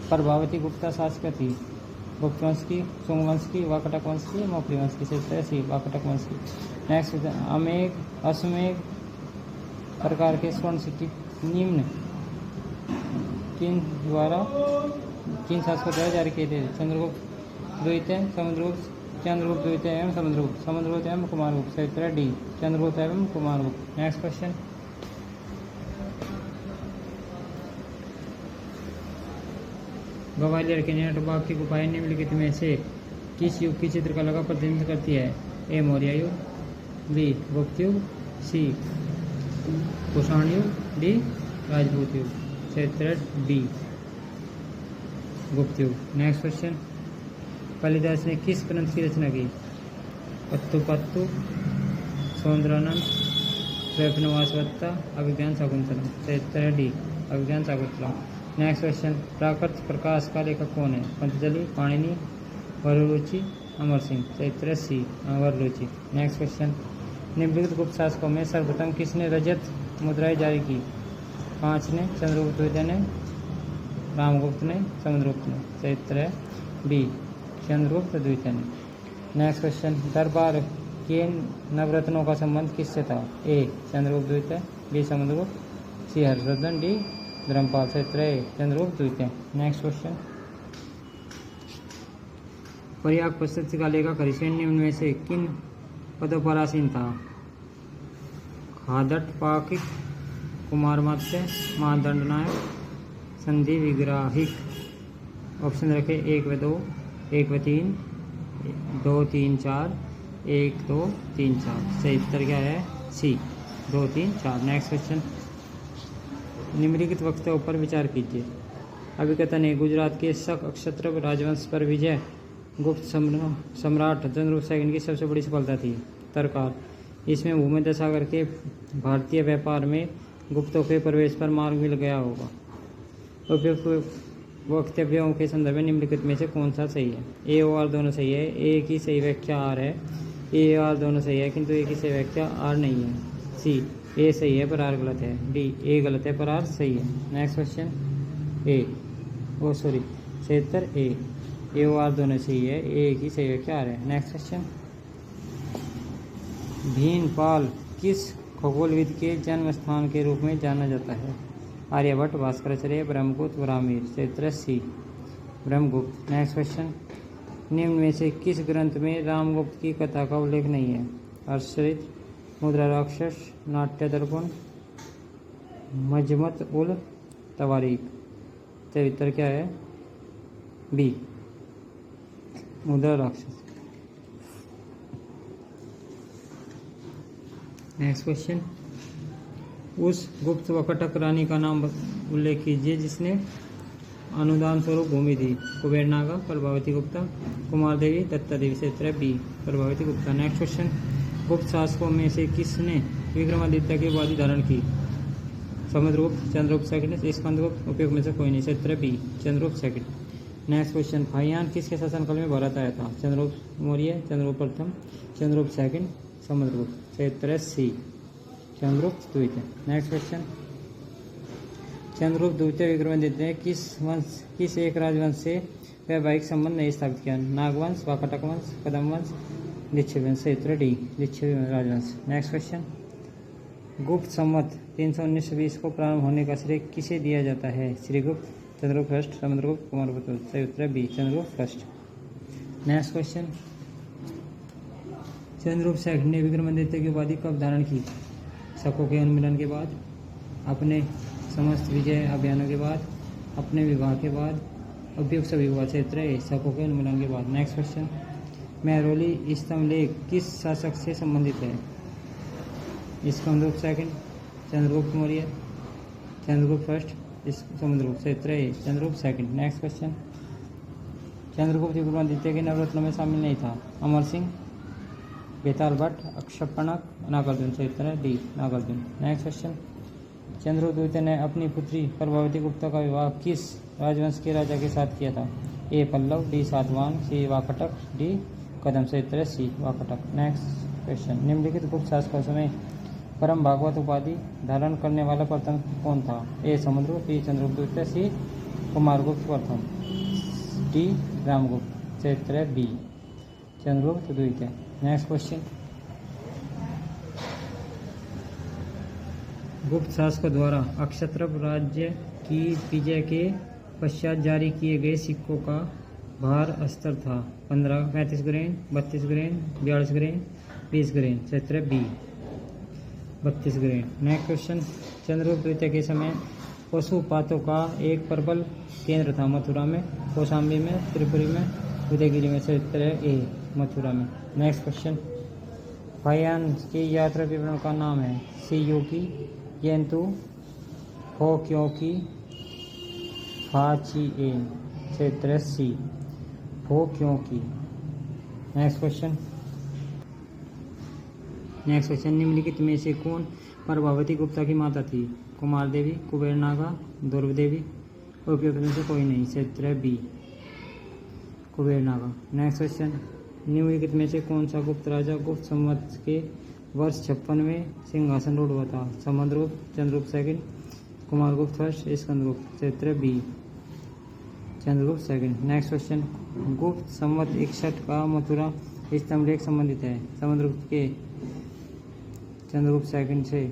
प्रभावती गुप्ता शासक थी? गुप्त वंश की, सुंग वंश की, वाकटक वंश की, मौर्य वंश की। सही उत्तर है सी वाकटक वंश की। नेक्स्ट क्वेश्चन, अमेघ अश्वमेघ प्रकार के स्वर्ण सिक्के निम्न किन शासकों द्वारा जारी किए थे? चंद्रगुप्त द्वितीय, चंद्रगुप्त द्वितीय एवं समुद्रगुप्त एवं कुमारगुप्त। सही उत्तर है डी चंद्रगुप्त एवं कुमारगुप्त। नेक्स्ट क्वेश्चन, ग्वालियर के नेटबाग की गुफाएं निम्नलिखित में से किस युग की चित्रकला का प्रतिनिधित्व करती है? ए मौर्य युग, बी गुप्त युग, सी कुषाण युग, डी राजपूत युग। सही उत्तर है डी गुप्त युग। नेक्स्ट क्वेश्चन, कालिदास ने किस ग्रंथ की रचना की? पत्तु, सौंदरानंद, स्वप्नवासवत्ता, अभिज्ञान शाकुंतलम। सही उत्तर है डी अभिज्ञान शाकुंतलम। नेक्स्ट क्वेश्चन, प्राकृत प्रकाश का लेखक कौन है? पतंजलि, पाणिनि, वररुचि, अमर सिंह। सही उत्तर है सी वररुचि। नेक्स्ट क्वेश्चन, निम्नलिखित गुप्त शासकों में सर्वप्रथम किसने रजत मुद्राएं जारी की? 5 ने, चंद्रगुप्त द्वितीय ने, रामगुप्त ने, समुद्रगुप्त ने। सही उत्तर है बी चंद्रगुप्त द्वितीय ने। नेक्स्ट क्वेश्चन, दरबार के नवरत्नों का संबंध किससे था? ए चंद्रगुप्त द्वितीय, बी समुद्रगुप्त, सी हर्षवर्धन, डी धर्मपाल। सही उत्तर है चंद्रगुप्त द्वितीय। नेक्स्ट क्वेश्चन, पर्याग पश्चिम का लेखक हरिसेन निम्न में से किन पदों पर आसीन था? खादट पाकिक, कुमार मत्स्य, महादंडनायक, संधि विग्राहिक। ऑप्शन रखे 1 व 2, 1 व 3, 2 3 4, 1 2 3 4। सही उत्तर क्या है? सी 2 3 4। नेक्स्ट क्वेश्चन, निम्नलिखित वक्तव्यों पर विचार कीजिए। अभिकथन है गुजरात के शक क्षत्रप राजवंश पर विजय गुप्त सम्राट चंद्रगुप्त सेकंड की सबसे बड़ी सफलता थी। तरकार, इसमें भूमध्य सागर के भारतीय व्यापार में गुप्तों के प्रवेश पर मार्ग मिल गया होगा। उपयुक्त वक्तव्यों के संदर्भ में निम्नलिखित में से कौन सा सही है? ए और आर दोनों सही है। ए की सही व्याख्या आर है। ए और आर दोनों सही है, किंतु ए की सही व्याख्या आर नहीं है। सी ए सही है पर आर गलत है। डी ए गलत है पर आर सही है। नेक्स्ट क्वेश्चन, सही उत्तर ए और आर दोनों सही है। ए की सही व्याख्या आर है। नेक्स्ट क्वेश्चन, भीनपाल किस खगोलविद के जन्म स्थान के रूप में जाना जाता है? आर्यभट्ट, भास्कराचार्य, ब्रह्मगुप्त, ब्राह्मीर। सही उत्तर सी ब्रह्मगुप्त। नेक्स्ट क्वेश्चन, निम्न में से किस ग्रंथ में रामगुप्त की कथा का उल्लेख नहीं है? हर्षचरित, मुद्रा राक्षस, नाट्य दर्पण, मजमत उल तवारीख। सही उत्तर क्या है? बी मुद्रा राक्षस। नेक्स्ट क्वेश्चन, उस गुप्त वकटक रानी का नाम उल्लेख कीजिए जिसने अनुदान स्वरूप भूमि दी। कुबेर नागा, प्रभावती गुप्ता, कुमार देवी, दत्ता देवी। से उत्तर B Prabhavati Gupta. Next question, Gupta शासकों में से किसने विक्रमादित्य की उपाधि धारण की? समुद्रगुप्त, चंद्रगुप्त सेकंड, स्कंदगुप्त। उपयोग में से कोई नहीं। से उत्तर B Chandragupta second. Next question, Fahien किसके शासनकाल में भारत आया था? चंद्रगुप्त मौर्य, चंद्रगुप्त प्रथम, चंद्रगुप्त सेकंड, समुद्रगुप्त। सही उत्तर है सी चंद्रगुप्त द्वितीय। नेक्स्ट क्वेश्चन, चंद्रगुप्त द्वितीय विक्रमादित्य ने किस एक राजवंश से वैवाहिक संबंध नहीं स्थापित किया? नागवंश, वाकाटक वंश, कदम वंश, लिच्छवी वंश। सही उत्तर डी लिच्छवी राजवंश। नेक्स्ट क्वेश्चन, गुप्त संवत 319 को प्रारंभ होने का श्रेय किसे दिया जाता है? श्रीगुप्त, चंद्रगुप्त फर्स्ट, समुद्रगुप्त, कुमारगुप्त। सही उत्तर B Chandragupta first. Next question, Chandragupta second ने विक्रमादित्य की उपाधि कब धारण की? शकों के उन्मूलन के बाद, अपने समस्त विजय अभियानों के बाद, अपने विवाह के बाद, उपयुक्त सभी विवाह से शकों के उन्मूलन के बाद। नेक्स्ट क्वेश्चन, मेहरौली स्तंभलेख किस शासक से संबंधित है? Skandagupta second, Chandragupta Maurya, Chandragupta first, Samudragupta. सही उत्तर है Chandragupta second. Next question, Chandragupta Vikramaditya के नवरत्नों में शामिल नहीं था? अमर सिंह, बेताल भट्ट, अक्षपणक, नागार्जुन। सही उत्तर है D Nagarjuna. Next question, Chandragupta द्वितीय ने अपनी पुत्री प्रभावती गुप्ता का विवाह किस राजवंश के राजा के साथ किया था? ए पल्लव, डी सातवाहन, सी वाकाटक, डी कदम। सही उत्तर है सी वाकाटक। नेक्स्ट क्वेश्चन, निम्नलिखित गुप्त शासकों में परम भागवत उपाधि धारण करने वाला प्रथम कौन था? ए समुद्रगुप्त, बी चंद्रगुप्त द्वितीय, सी कुमारगुप्त प्रथम, डी रामगुप्त। सही उत्तर है बी चंद्रगुप्त द्वितीय। नेक्स्ट क्वेश्चन, गुप्त शासकों द्वारा अक्षत्रप राज्य की विजय के पश्चात जारी किए गए सिक्कों का भार स्तर था? 35 ग्रेन, 32 ग्रेन, 42 ग्रेन, 20 ग्रेन। क्षेत्र B 32 grain. Next question, Chandragupta द्वितीय के समय पशुपातों का एक प्रबल केंद्र था? मथुरा में, कौशाम्बी में, त्रिपुरी में, उदयगिरी में। क्षेत्र ए मथुरा में। नेक्स्ट क्वेश्चन, फायान की यात्रा विवरण का नाम है? सी योगी, येंतु, हो क्योंकि, फाची ए। क्षेत्र सी हो क्योंकि। नेक्स्ट क्वेश्चन, निम्नलिखित में से कौन प्रभावती गुप्ता की माता थी? कुमार देवी, कुबेर नागा, दुर्व देवी। उपयुक्त में से कोई नहीं। क्षेत्र B Kuber Naga. Next question, निम्नलिखित में से कौन सा गुप्त राजा गुप्त संवत के वर्ष 56 में सिंहासन रूढ़ हुआ था? Samudragupta, Chandragupta second, Kumaragupta first, Skandagupta. क्षेत्र B Chandragupta second. Next question, Gupta संवत 61 का मथुरा स्तंभ लेख संबंधित है? समुद्रगुप्त के, चंद्रगुप्त सेकंड से,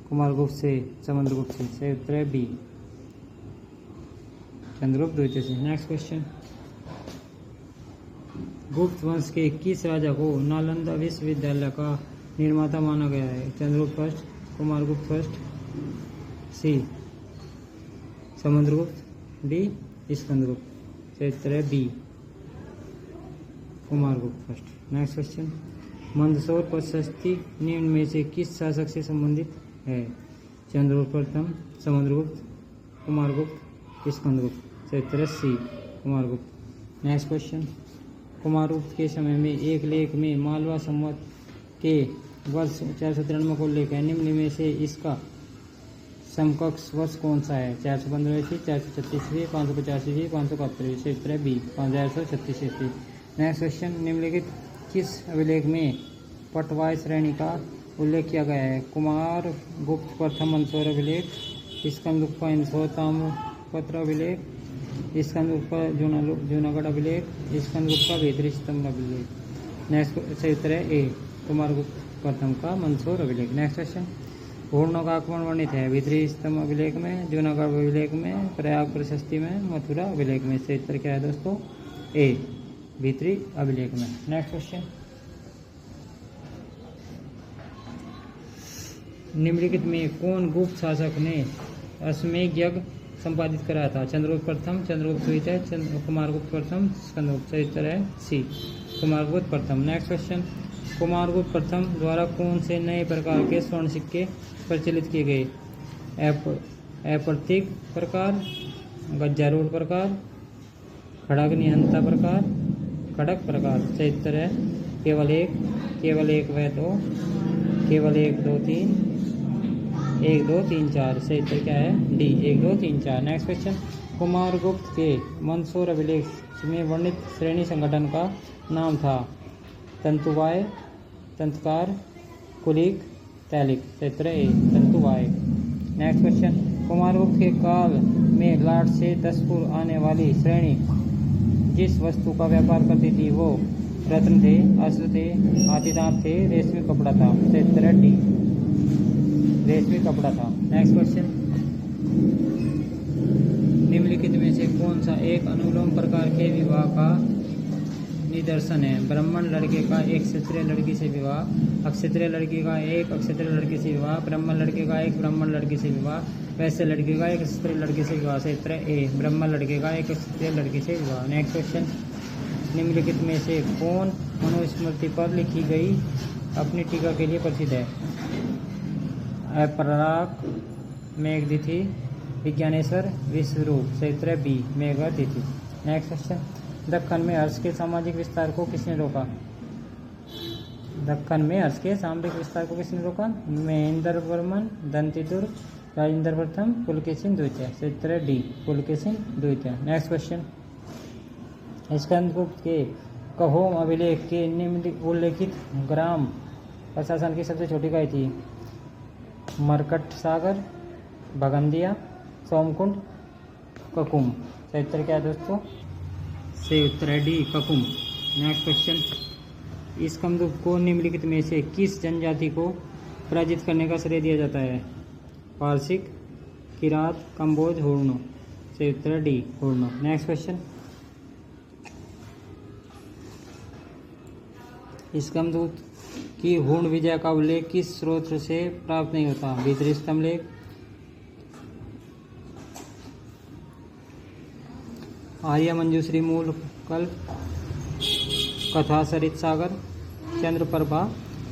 कुमारगुप्त से, समुद्रगुप्त से। क्षेत्र बी चंद्रगुप्त द्वितीय से। नेक्स्ट क्वेश्चन, गुप्त वंश के किस राजा को नालंदा विश्वविद्यालय का निर्माता माना गया है? Chandragupta first, Kumaragupta first, C Samudragupta, D Skandagupta. क्षेत्र है B Kumaragupta first. Next question, Mandsaur प्रशस्ति निम्न में से किस शासक से संबंधित है? चंद्रगुप्त प्रथम, समुद्रगुप्त, कुमारगुप्त, स्कंदगुप्त। क्षेत्र सी कुमारगुप्त। नेक्स्ट क्वेश्चन, कुमारगुप्त के समय में एक लेख में मालवा संवत के वर्ष 493 को उल्लेख है। निम्न में से इसका समकक्ष वर्ष कौन सा है? 415 ईस्वी, 436 ईस्वी, 550 ईस्वी, 571 ईस्वी। क्षेत्र बी 5436 ईस्वी। नेक्स्ट क्वेश्चन, निम्नलिखित किस अभिलेख में पटवाई श्रेणी का उल्लेख किया गया है? कुमार गुप्त प्रथम मंदसौर अभिलेख, स्कंदगुप्त का इंदौर ताम्रपत्र अभिलेख, स्कंदगुप्त का जूनागढ़ अभिलेख, स्कंदगुप्त का भीतरी स्तंभ अभिलेख। नेक्स्ट क्षेत्र है ए कुमारगुप्त प्रथम का मंदसौर अभिलेख। नेक्स्ट क्वेश्चन, हूर्णों का आक्रमण वर्णित है? भीतरी स्तंभ अभिलेख में, जूनागढ़ अभिलेख में, प्रयाग प्रशस्ति में, मथुरा अभिलेख में। क्षेत्र क्या है दोस्तों? ए भीतरी अभिलेख में। नेक्स्ट क्वेश्चन, निम्नलिखित में कौन गुप्त शासक ने अश्वमेध यज्ञ संपादित कराया था? चंद्रगुप्त प्रथम, चंद्रगुप्त द्वितीय, कुमारगुप्त प्रथम, स्कंदगुप्त। क्षेत्र है सी कुमारगुप्त प्रथम। नेक्स्ट क्वेश्चन, कुमारगुप्त प्रथम द्वारा कौन से नए प्रकार के स्वर्ण सिक्के प्रचलित किए गए? अप्रतीक प्रकार, गज्जारूढ़ प्रकार, खड़ग निहंता प्रकार, खड़क प्रकार। क्षेत्र है केवल एक व दो, केवल 1 2 3, 1 2 3 4। क्षेत्र क्या है? डी 1 2 3 4। नेक्स्ट क्वेश्चन, कुमारगुप्त के मंदसौर अभिलेख में वर्णित श्रेणी संगठन का नाम था? तंतुवाय, तंतकार, कुलिक, तैलिक। क्षेत्र ए तंतुवाय। नेक्स्ट क्वेश्चन, कुमारगुप्त के काल में लाट से 10 पूर्व आने वाली श्रेणी जिस वस्तु का व्यापार करती थी वो रत्न थे, अस्त्र थे, हाथी दांत थे, रेशमी कपड़ा था। क्षेत्र डी रेशमी कपड़ा था। नेक्स्ट क्वेश्चन, निम्नलिखित में से कौन सा एक अनुलोम प्रकार के विवाह का निदर्शन है? ब्राह्मण लड़के का एक क्षत्रिय लड़की से विवाह, अक्षत्रिय लड़की का एक अक्षत्रिय लड़की से विवाह, ब्राह्मण लड़के का एक ब्राह्मण लड़की से विवाह, वैश्य लड़के का एक क्षत्रिय लड़की से विवाह। क्षेत्र ए ब्राह्मण लड़के का एक क्षत्रिय लड़की से विवाह। नेक्स्ट क्वेश्चन, निम्नलिखित में से कौन मनुस्मृति पर लिखी गई अपनी टीका के लिए प्रसिद्ध है? अपराग, मेघतिथि, विज्ञानेश्वर, विश्वरूप। क्षेत्र बी मेघतिथि। नेक्स्ट क्वेश्चन, दक्कन में हर्ष के सामाजिक विस्तार को किसने रोका? दक्कन में हर्ष के सामरिक विस्तार को किसने रोका? महेंद्र वर्मन, दंतिदुर्ग, राजेंद्र प्रथम, पुलकेशिन द्वितीय। क्षेत्र डी पुलकेशिन द्वितीय। नेक्स्ट क्वेश्चन, स्कंदगुप्त के कहोम अभिलेख के निम्न उल्लेखित ग्राम प्रशासन की सबसे छोटी इकाई थी? मरकट सागर, भगंदिया, सोमकुंड, ककुम। क्षेत्र क्या है दोस्तों? से उत्तर है डी ककुम। नेक्स्ट क्वेश्चन, स्कंदगुप्त को निम्नलिखित में से किस जनजाति को पराजित करने का श्रेय दिया जाता है? पारसिक, किरात, कंबोज, हुर्नो। से उत्तर डी हुर्नो। नेक्स्ट क्वेश्चन, स्कंदगुप्त की हुर्ण विजय का उल्लेख किस स्रोत से प्राप्त नहीं होता? भीतरी स्तंभलेख, आर्य मंजूश्री मूल कल्प, कथा सरित सागर, चंद्रप्रभा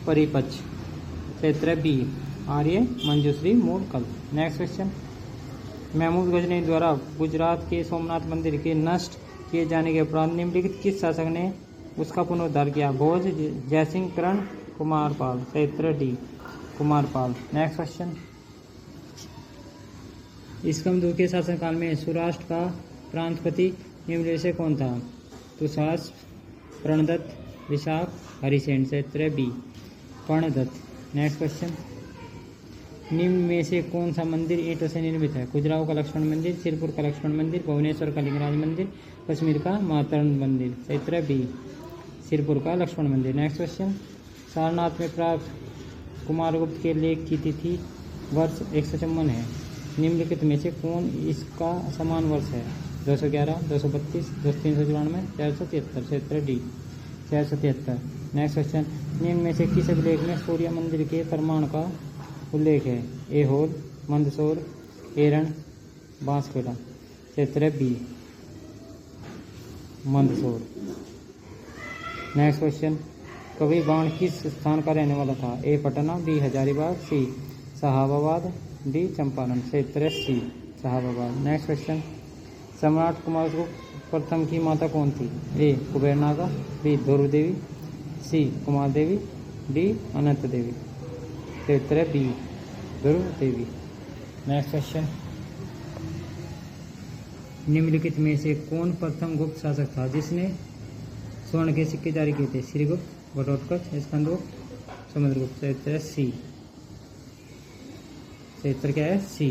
परिपक्ष। क्षेत्र बी आर्य मंजूश्री मूल कल्प। नेक्स्ट क्वेश्चन, महमूद गजनी द्वारा गुजरात के सोमनाथ मंदिर के नष्ट किए जाने के उपरांत निम्नलिखित किस शासक ने उसका पुनरुद्धार किया? भोज, जयसिंह, कर्ण, कुमारपाल। क्षेत्र D Kumarpal. Next question, Skandagupta के शासनकाल में सौराष्ट्र का प्रांतपति निम्नलिखित से कौन था? तुषास, प्रणदत्त, विशाख, हरिसेन। क्षेत्र बी प्रणदत्त। नेक्स्ट क्वेश्चन, निम्न में से कौन सा मंदिर ईंटों से निर्मित है? खजुराहो का लक्ष्मण मंदिर, सिरपुर का लक्ष्मण मंदिर, भुवनेश्वर का लिंगराज मंदिर, कश्मीर का मातरण मंदिर। क्षेत्र बी सिरपुर का लक्ष्मण मंदिर। नेक्स्ट क्वेश्चन, सारनाथ में प्राप्त कुमारगुप्त के लेख की तिथि वर्ष 154 है। निम्नलिखित में से कौन इसका समान वर्ष है? 211, 232, 394, 473। क्षेत्र डी 473। नेक्स्ट क्वेश्चन, निम्न में से किस अभिलेख में सूर्य मंदिर के प्रमाण का उल्लेख है? एहोल, मंदसौर, एरण, बांसखेड़ा। क्षेत्र बी मंदसौर। नेक्स्ट क्वेश्चन, कवि बाण किस स्थान का रहने वाला था? ए पटना, बी हजारीबाग, सी साहबाबाद, डी चंपारण। क्षेत्र सी साहबाबाद। नेक्स्ट क्वेश्चन, सम्राट कुमारगुप्त प्रथम की माता कौन थी? ए कुबेरनागा, बी ध्रुव देवी, सी कुमार देवी, डी अनंत देवी। क्षेत्र बी ध्रुव देवी। नेक्स्ट क्वेश्चन, निम्नलिखित में से कौन प्रथम गुप्त शासक था जिसने स्वर्ण के सिक्के जारी किए थे? श्रीगुप्त, घटोत्कच, स्कंदगुप्त, समुद्रगुप्त। क्षेत्र सी। क्षेत्र क्या है? सी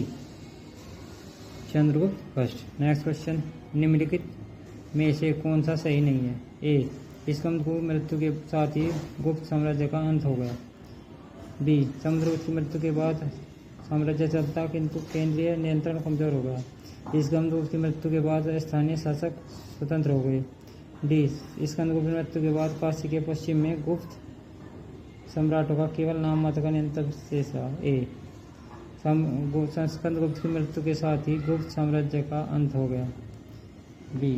चंद्रगुप्त फर्स्ट। नेक्स्ट क्वेश्चन, निम्नलिखित में से कौन सा सही नहीं है? ए स्कंदगुप्त की मृत्यु के साथ ही गुप्त साम्राज्य का अंत हो गया। बी समुद्रगुप्त की मृत्यु के बाद साम्राज्य चलता किंतु केंद्रीय नियंत्रण कमजोर हो गया। स्कंदगुप्त की मृत्यु के बाद स्थानीय शासक स्वतंत्र हो गए। डी स्कंदगुप्त की मृत्यु के बाद काशी के पश्चिम में गुप्त सम्राटों का केवल नाम मात्र का नियंत्रण शेष रहा। ए स्कंदगुप्त की मृत्यु के साथ ही गुप्त साम्राज्य का अंत हो गया। बी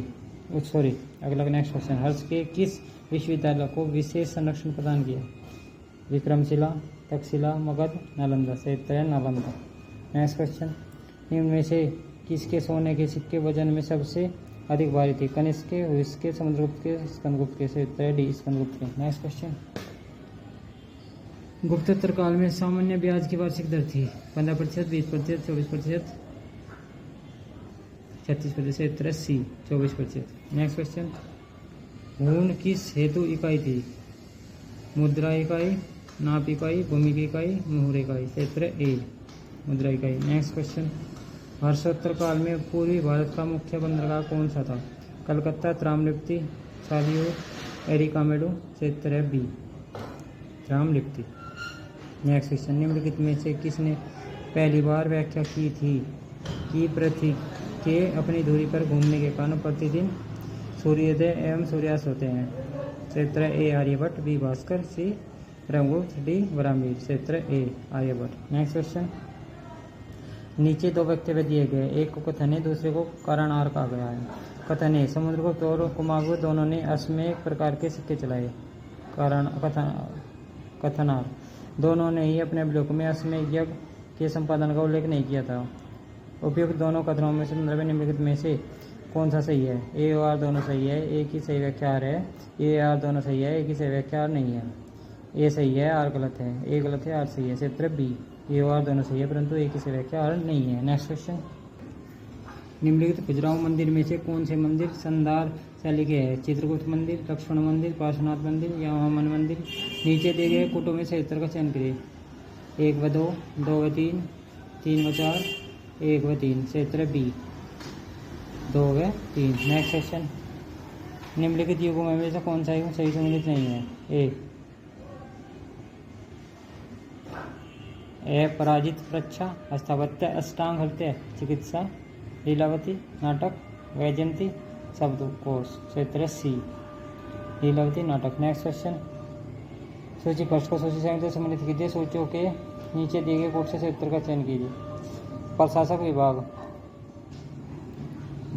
अगला नेक्स्ट क्वेश्चन, हर्ष के किस विश्वविद्यालय को विशेष संरक्षण प्रदान किया? विक्रमशिला, तक्षशिला, मगध, नालंदा। क्षेत्र है नालंदा। नेक्स्ट क्वेश्चन, निम्न में से किसके सोने के सिक्के वजन में सबसे अधिक भारी थी? कनिष्क के, हुइस्क के, समुद्रगुप्त के, स्कंदगुप्त के। क्षेत्र है डी स्कंदगुप्त के। नेक्स्ट क्वेश्चन, गुप्तोत्तर काल में सामान्य ब्याज की वार्षिक दर थी? 15%, 20%, 24%, 36%। क्षेत्र सी 24%। नेक्स्ट क्वेश्चन, हुर्ण किस हेतु इकाई थी? मुद्रा इकाई, नाप इकाई, भूमि इकाई, मुहूर इकाई। क्षेत्र ए मुद्रा इकाई। नेक्स्ट क्वेश्चन, हर्षोत्तर काल में पूर्वी भारत का मुख्य बंदरगाह कौन सा था? कलकत्ता, त्रामलिप्ति, सालियूर, एरिकामेडो। क्षेत्र है बी त्रामलिप्ति। नेक्स्ट क्वेश्चन, निम्नलिखित में से किसने पहली बार व्याख्या की थी कि पृथ्वी के अपनी धुरी पर घूमने के कारण प्रतिदिन सूर्योदय एवं सूर्यास्त होते हैं? क्षेत्र ए आर्यभट्ट, बी भास्कर, सी ब्रह्मगुप्त, डी ब्राह्मीर। क्षेत्र ए आर्यभट्ट। नेक्स्ट क्वेश्चन, नीचे दो वक्तव्य दिए गए, एक को कथन है, दूसरे को कारणार कहा गया है। कथन है, समुद्रगुप्त और कुमारगुप्त दोनों ने अश्वमेध प्रकार के सिक्के चलाए। कथनार, दोनों ने ही अपने अभिलेखों में अश्वमेध यज्ञ के संपादन का उल्लेख नहीं किया था। उपयुक्त दोनों कथनों में से निम्नलिखित में से कौन सा सही है? ए और आर दोनों सही है, एक ही सही व्याख्या है। ए आर दोनों सही है, एक ही सही व्याख्या नहीं है। ए सही है, आर गलत है। ए गलत है, आर सही है। क्षेत्र बी, ए और आर दोनों सही है, परंतु ए की से व्याख्या आर नहीं है। नेक्स्ट क्वेश्चन, निम्नलिखित खजुराहो मंदिर में से कौन से मंदिर संधार शैली के हैं? चित्रगुप्त मंदिर, लक्ष्मण मंदिर, पार्श्वनाथ मंदिर या वामन मंदिर? नीचे दिए गए कोटों में सही उत्तर का चयन करिए। 1 व 2, 2 व 3, 3 व 4, 1 व 3। क्षेत्र बी, 2 व 3। नेक्स्ट क्वेश्चन, निम्नलिखित युगों में से कौन सा युग सही सम्मिलित नहीं है? ए पराजित प्रच्छा, अष्टावत्य, अष्टांग हृदय, चिकित्सा, लीलावती, नाटक, वैजयंती, शब्दकोश। क्षेत्र सी, लीलावती, नाटक। नेक्स्ट क्वेश्चन, सूची फर्स्ट को सूची संख्या से सम्मिलित कीजिए। सूचियों के नीचे दिए गए कोट से उत्तर का चयन कीजिए। प्रशासक विभाग,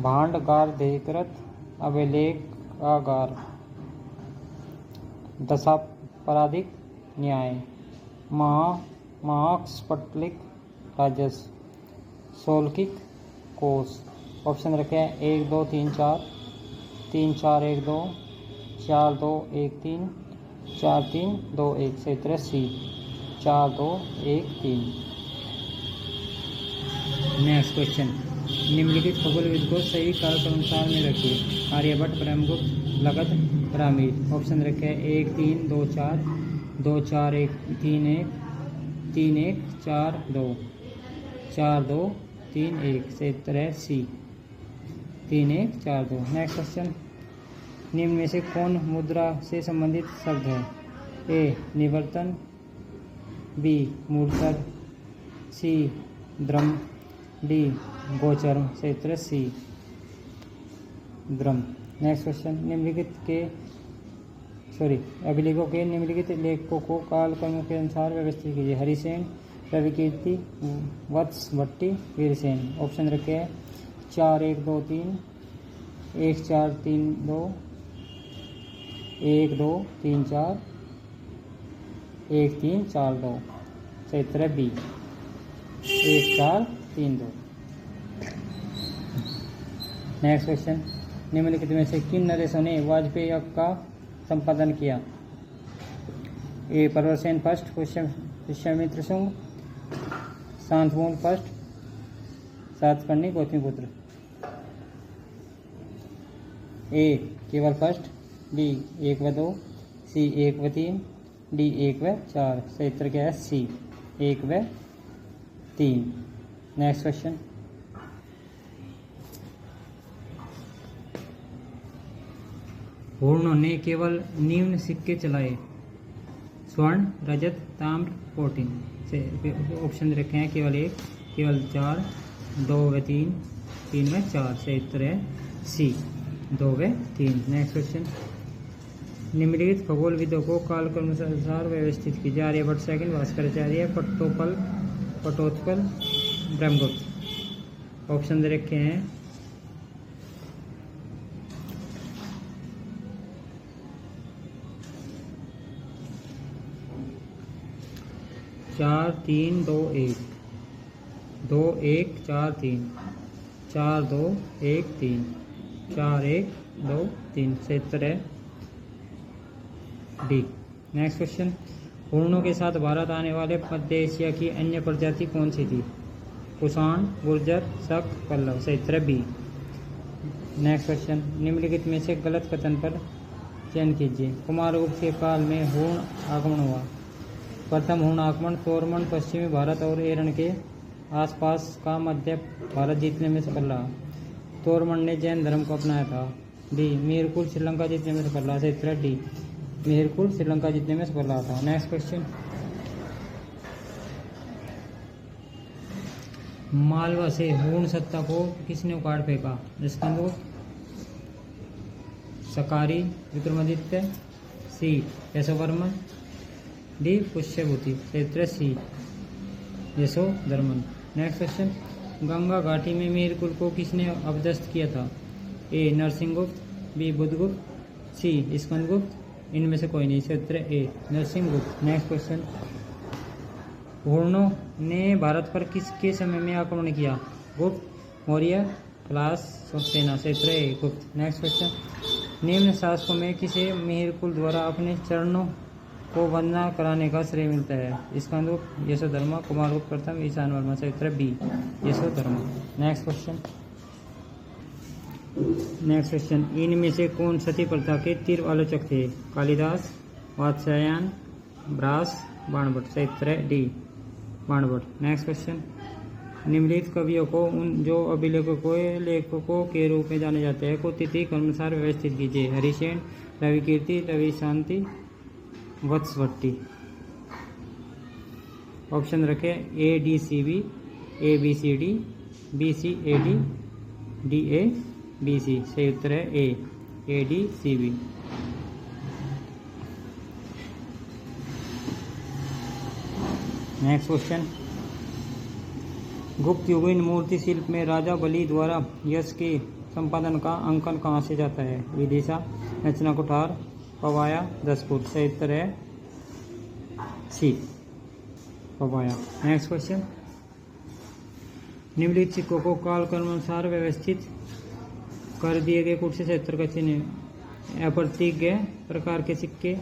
भांडागार, अधिकृत, अभिलेखागार, दशापराधिक न्याय, महास्फटिक राजस्व, शोल्किक कोष। ऑप्शन रखे हैं 1 2 3 4, 3 4 1 2, 4 2 1 3, 4 3 2 1। क्षेत्र सी, 4 2 1 3। नेक्स्ट क्वेश्चन, निम्नलिखित खगोलविद को सही कालक्रमानुसार में रखिए। आर्यभट्ट, ब्रह्मगुप्त, लगध, पिरामिड। ऑप्शन रखे हैं 1 3 2 4, 2 4 1 3 1, 3 1 4 2, 4 2 3 1। क्षेत्र है सी, 3 1 4 2। नेक्स्ट क्वेश्चन, निम्न में से कौन मुद्रा से संबंधित शब्द है? ए निवर्तन, बी मूर्धर, सी द्रम, डी गोचर। क्षेत्र सी, द्रम। नेक्स्ट क्वेश्चन, अभिलेखों के निम्नलिखित लेखकों को कालक्रम के अनुसार व्यवस्थित कीजिए। हरिसेन, रविकीर्ति, वत्स भट्टी, वीरसेन। ऑप्शन रखे हैं 4 1 2 3, 1 4 3 2, 1 2 3 4, 1 3 4 2। क्षेत्र बी, 1 4 3 2। नेक्स्ट क्वेश्चन, निम्नलिखित में से किन नरेशों ने वाजपेयी यज्ञ का संपादन किया? ए प्रवरसेन फर्स्ट, पुष्यमित्र शुंग, शांतमूल फर्स्ट, सातकर्णी गौतमीपुत्र। ए केवल फर्स्ट, बी 1 व 2, सी 1 व 3, डी 1 व 4। क्षेत्र क्या है? सी, 1 व 3। नेक्स्ट क्वेश्चन, हुर्णों ने केवल निम्न सिक्के चलाए। स्वर्ण, रजत, ताम्र, प्रोटीन। से ऑप्शन रखे हैं केवल 1, केवल 4, 2 व 3, 3 व 4। क्षेत्र है सी, 2 व 3। नेक्स्ट क्वेश्चन, निम्नलिखित खगोलविदों को कालक्रमानुसार व्यवस्थित कीजिए। आर्यभट्ट सेकंड, भास्कराचार्य, पट्टोत्कल, ब्रह्मगुप्त। ऑप्शन दे रखे हैं 4 3 2 1, 2 1 4 3, 4 2 1 3, 4 1 2 3। क्षेत्र है डी। नेक्स्ट क्वेश्चन, हुर्णों के साथ भारत आने वाले मध्य एशिया की अन्य प्रजाति कौन सी थी? कुषाण, गुर्जर, शक, पल्लव। क्षेत्र बी। नेक्स्ट क्वेश्चन, निम्नलिखित में से गलत कथन पर चयन कीजिए। कुमारगुप्त के काल में हुर्ण आगमन हुआ। प्रथम हुर्ण आगमन तोरमन पश्चिमी भारत और एरण के आसपास का मध्य भारत जीतने में सफल रहा। तोरमन ने जैन धर्म को अपनाया था। डी मीरकुल श्रीलंका जीतने में सफल रहा। क्षेत्र डी, मीरकुल श्रीलंका जीतने में सफल रहा था। नेक्स्ट क्वेश्चन, मालवा से हुर्ण सत्ता को किसने उखाड़ फेंका? स्कंदगुप्त, सकारी, विक्रमादित्य, सी यशोवर्मन, डी पुष्यभूति। क्षेत्र सी, यशोधर्मन। नेक्स्ट क्वेश्चन, गंगा घाटी में मीरकुल को किसने अपदस्थ किया था? ए नरसिंहगुप्त, बी बुद्धगुप्त, सी स्कंदगुप्त, इनमें से कोई नहीं। क्षेत्र ए नरसिंहगुप्त। नेक्स्ट क्वेश्चन, हुर्णों ने भारत पर किसके समय में आक्रमण किया? गुप्त, मौर्य, क्लास, सेना। क्षेत्र ए गुप्त। नेक्स्ट क्वेश्चन, निम्न शासकों में किसे मीरकुल द्वारा अपने चरणों को वंदना कराने का श्रेय मिलता है? स्कंदगुप्त, यशोधर्मा, कुमारगुप्त प्रथम, ईशान वर्मा। सही उत्तर बी, यशोधर्मा। नेक्स्ट क्वेश्चन, इनमें से कौन सती प्रथा के तीव्र आलोचक थे? कालिदास, वात्स्यायन, व्यास, बाणभट्ट। सही उत्तर है डी, बाणभट्ट। नेक्स्ट क्वेश्चन, निम्नलिखित कवियों को उन जो लेखकों के रूप में जाने जाते हैं को तिथि क्रमानुसार व्यवस्थित कीजिए। हरिसेन, रविकीर्ति, रवि शांति, वत्सवट्टी। ऑप्शन रखे A D C B, A B C D, B C A D, D A B C. सही उत्तर है A D C B. Next question, Gupta युगीन मूर्ति शिल्प में राजा बलि द्वारा यश के संपादन का अंकन कहाँ से जाता है? विदिशा, रचना कुठार, पवाया, 10 फुट। सही उत्तर है सी, पवाया। नेक्स्ट क्वेश्चन, निम्नलिखित सिक्कों को काल क्रमानुसार व्यवस्थित कर दिए गए कुट से 76 का चिन्ह। अप्रतिज्ञ प्रकार के सिक्के,